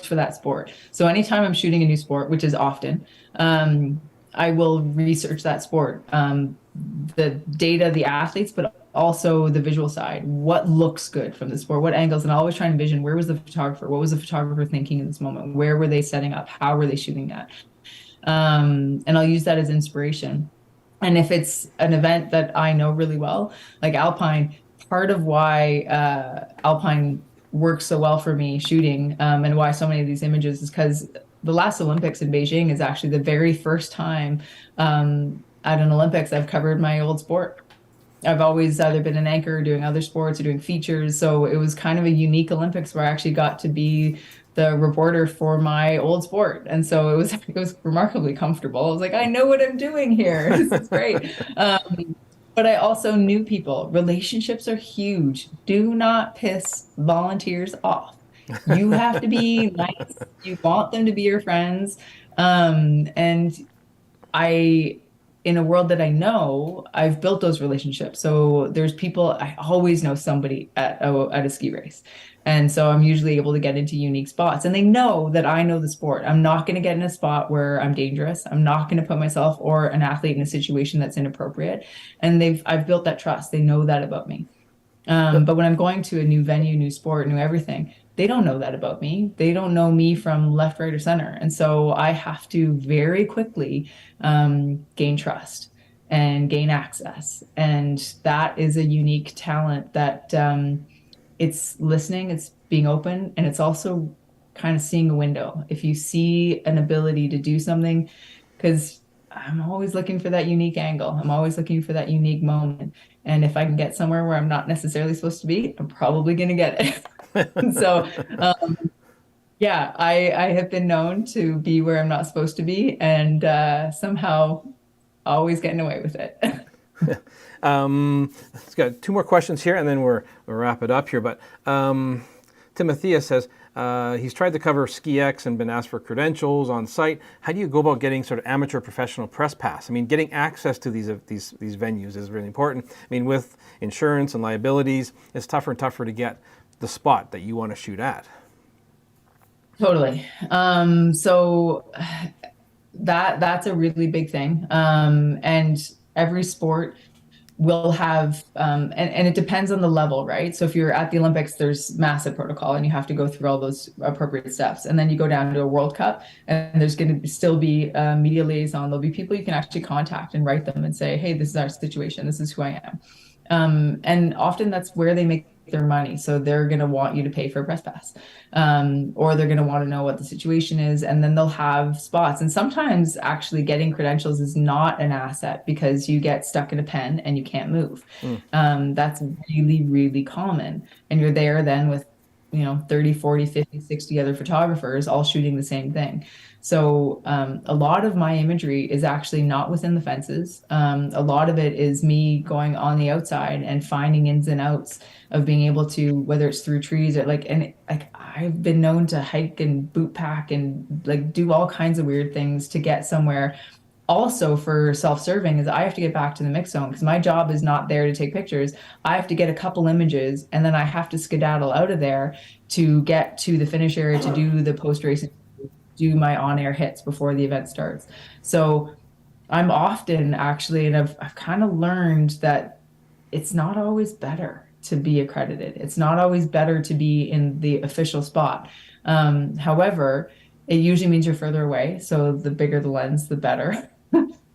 for that sport. So anytime I'm shooting a new sport, which is often, I will research that sport, the data, the athletes, but also the visual side. What looks good from the sport? What angles? And I always try and envision where was the photographer? What was the photographer thinking in this moment? Where were they setting up? How were they shooting that? And I'll use that as inspiration. And if it's an event that I know really well, like Alpine, part of why Alpine works so well for me shooting, and why so many of these images is because the last Olympics in Beijing is actually the very first time at an Olympics I've covered my old sport. I've always either been an anchor doing other sports or doing features. So it was kind of a unique Olympics where I actually got to be the reporter for my old sport. And so it was remarkably comfortable. I was like, I know what I'm doing here. This is great. But I also knew people. Relationships are huge. Do not piss volunteers off. You have to be nice. You want them to be your friends. And I, in a world that I know, I've built those relationships. So there's people, I always know somebody at a ski race. And so I'm usually able to get into unique spots. And they know that I know the sport. I'm not going to get in a spot where I'm dangerous. I'm not going to put myself or an athlete in a situation that's inappropriate. And I've built that trust. They know that about me. But when I'm going to a new venue, new sport, new everything, they don't know that about me. They don't know me from left, right, or center. And so I have to very quickly gain trust and gain access. And that is a unique talent that it's listening, it's being open, and it's also kind of seeing a window. If you see an ability to do something, because I'm always looking for that unique angle, I'm always looking for that unique moment. And if I can get somewhere where I'm not necessarily supposed to be, I'm probably going to get it. So, yeah, I have been known to be where I'm not supposed to be and somehow always getting away with it. Let's got two more questions here, and then we'll wrap it up here. But Timothea says he's tried to cover SkiX and been asked for credentials on site. How do you go about getting sort of amateur professional press pass? I mean, getting access to these venues is really important. I mean, with insurance and liabilities, it's tougher and tougher to get the spot that you want to shoot at. Totally. So that's a really big thing. And every sport will have, and it depends on the level, right? So if you're at the Olympics, there's massive protocol and you have to go through all those appropriate steps. And then you go down to a World Cup and there's going to still be a media liaison. There'll be people you can actually contact and write them and say, hey, this is our situation. This is who I am. And often that's where they make their money. So they're going to want you to pay for a press pass, or they're going to want to know what the situation is. And then they'll have spots. And sometimes actually getting credentials is not an asset because you get stuck in a pen and you can't move. That's really, really common. And you're there then with 30, 40, 50, 60 other photographers all shooting the same thing. So a lot of my imagery is actually not within the fences. A lot of it is me going on the outside and finding ins and outs of being able to, whether it's through trees or I've been known to hike and boot pack and like do all kinds of weird things to get somewhere. Also for self-serving is I have to get back to the mix zone because my job is not there to take pictures. I have to get a couple images and then I have to skedaddle out of there to get to the finish area to do the post-race, do my on-air hits before the event starts. So I'm often actually, and I've kind of learned that it's not always better to be accredited. It's not always better to be in the official spot. However, it usually means you're further away. So the bigger the lens, the better.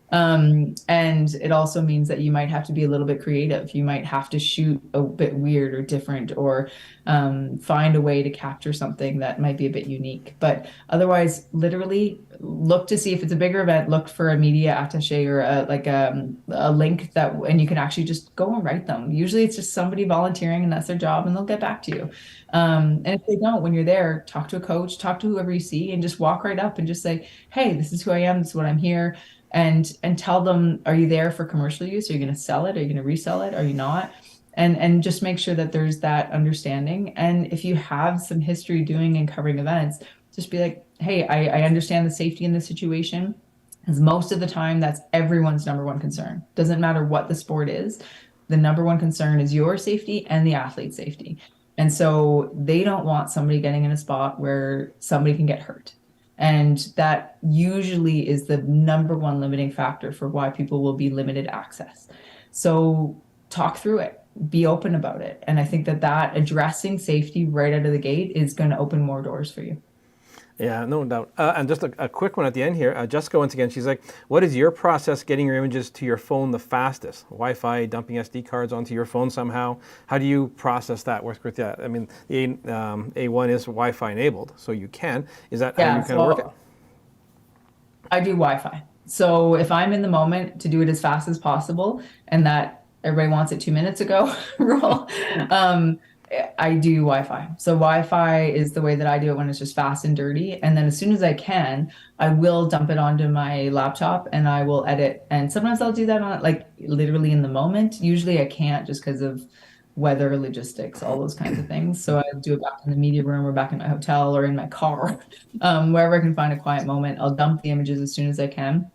And it also means that you might have to be a little bit creative. You might have to shoot a bit weird or different or find a way to capture something that might be a bit unique. But otherwise, literally, look to see if it's a bigger event, look for a media attaché or a link that, and you can actually just go and write them. Usually it's just somebody volunteering and that's their job and they'll get back to you. And if they don't, when you're there, talk to a coach, talk to whoever you see, and just walk right up and just say, hey, this is who I am, this is what I'm here. And tell them, are you there for commercial use? Are you going to sell it? Are you going to resell it? Are you not? And just make sure that there's that understanding. And if you have some history doing and covering events, just be like, hey, I understand the safety in this situation. Because most of the time, that's everyone's number one concern. Doesn't matter what the sport is. The number one concern is your safety and the athlete's safety. And so they don't want somebody getting in a spot where somebody can get hurt. And that usually is the number one limiting factor for why people will be limited access. So talk through it, be open about it. And I think that addressing safety right out of the gate is going to open more doors for you. Yeah, no doubt. And just a quick one at the end here. Jessica, once again, she's like, what is your process getting your images to your phone the fastest? Wi-Fi, dumping SD cards onto your phone somehow? How do you process that? Work with that? I mean, the A1 is Wi-Fi enabled, so you can. Is that how you kind of work it? I do Wi-Fi. So if I'm in the moment to do it as fast as possible, and that everybody wants it 2 minutes ago rule, I do Wi-Fi. So Wi-Fi is the way that I do it when it's just fast and dirty. And then as soon as I can, I will dump it onto my laptop and I will edit. And sometimes I'll do that on like literally in the moment. Usually I can't just because of weather, logistics, all those kinds of things. So I do it back in the media room or back in my hotel or in my car, wherever I can find a quiet moment. I'll dump the images as soon as I can.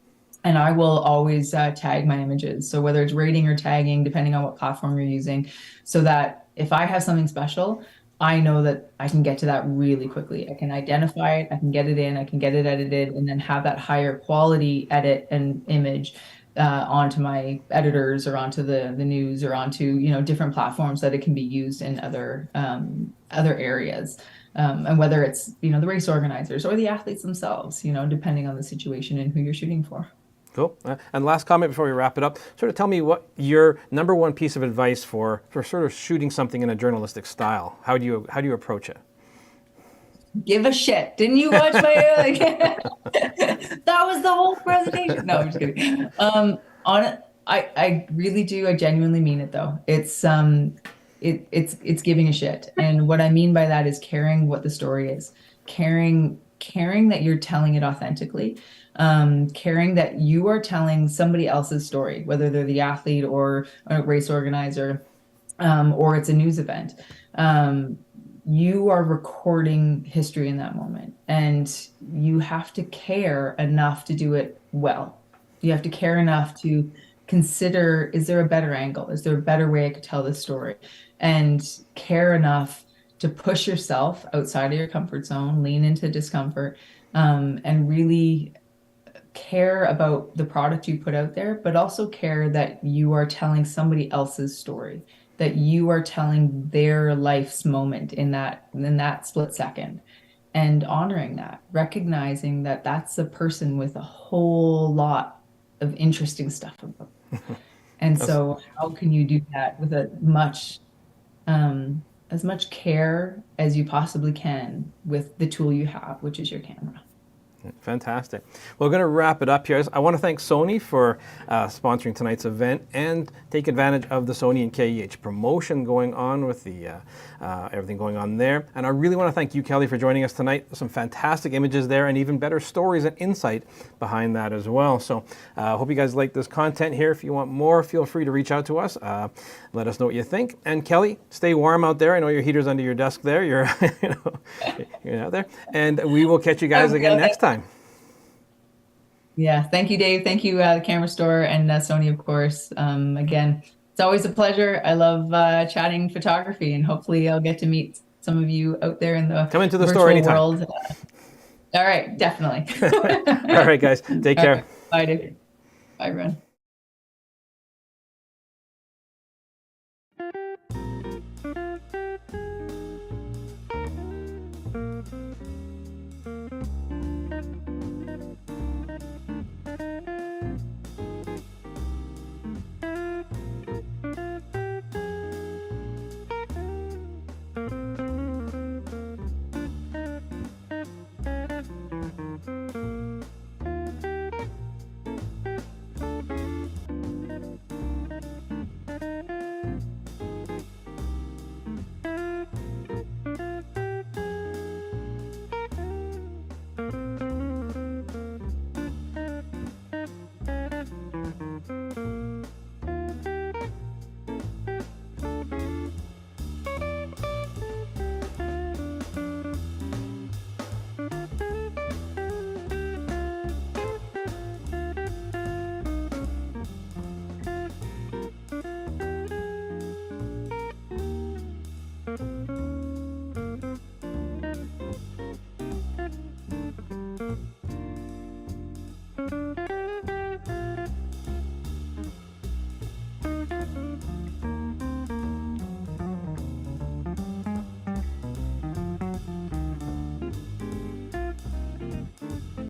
And I will always tag my images. So whether it's rating or tagging, depending on what platform you're using, so that if I have something special, I know that I can get to that really quickly. I can identify it, I can get it in, I can get it edited, and then have that higher quality edit and image onto my editors or onto the news or onto different platforms that it can be used in other areas. And whether it's the race organizers or the athletes themselves, depending on the situation and who you're shooting for. Cool. And last comment before we wrap it up, sort of tell me what your number one piece of advice for sort of shooting something in a journalistic style. How do you approach it? Give a shit. Didn't you watch my that was the whole presentation. No, I'm just kidding. I really do. I genuinely mean it though. It's giving a shit. And what I mean by that is caring what the story is. Caring that you're telling it authentically. Caring that you are telling somebody else's story, whether they're the athlete or a race organizer, or it's a news event. You are recording history in that moment, and you have to care enough to do it well. You have to care enough to consider, is there a better angle? Is there a better way I could tell this story? And care enough to push yourself outside of your comfort zone, lean into discomfort, and really care about the product you put out there, but also care that you are telling somebody else's story, that you are telling their life's moment in that split second, and honoring that, recognizing that that's a person with a whole lot of interesting stuff about them. And so how can you do that with as much care as you possibly can with the tool you have, which is your camera? Fantastic. We're going to wrap it up here. I want to thank Sony for sponsoring tonight's event and take advantage of the Sony and KEH promotion going on with the everything going on there. And I really want to thank you, Kelly, for joining us tonight. Some fantastic images there and even better stories and insight behind that as well. So I hope you guys like this content here. If you want more, feel free to reach out to us. Let us know what you think. And Kelly, stay warm out there. I know your heater's under your desk there. You're out there. And we will catch you guys again next time. Yeah, thank you, Dave. Thank you, the Camera Store and Sony, of course. Again, it's always a pleasure. I love chatting photography, and hopefully I'll get to meet some of you out there in the come into the store anytime. World. All right, definitely. All right, guys, take care. Right. Bye, Dave. Bye, everyone.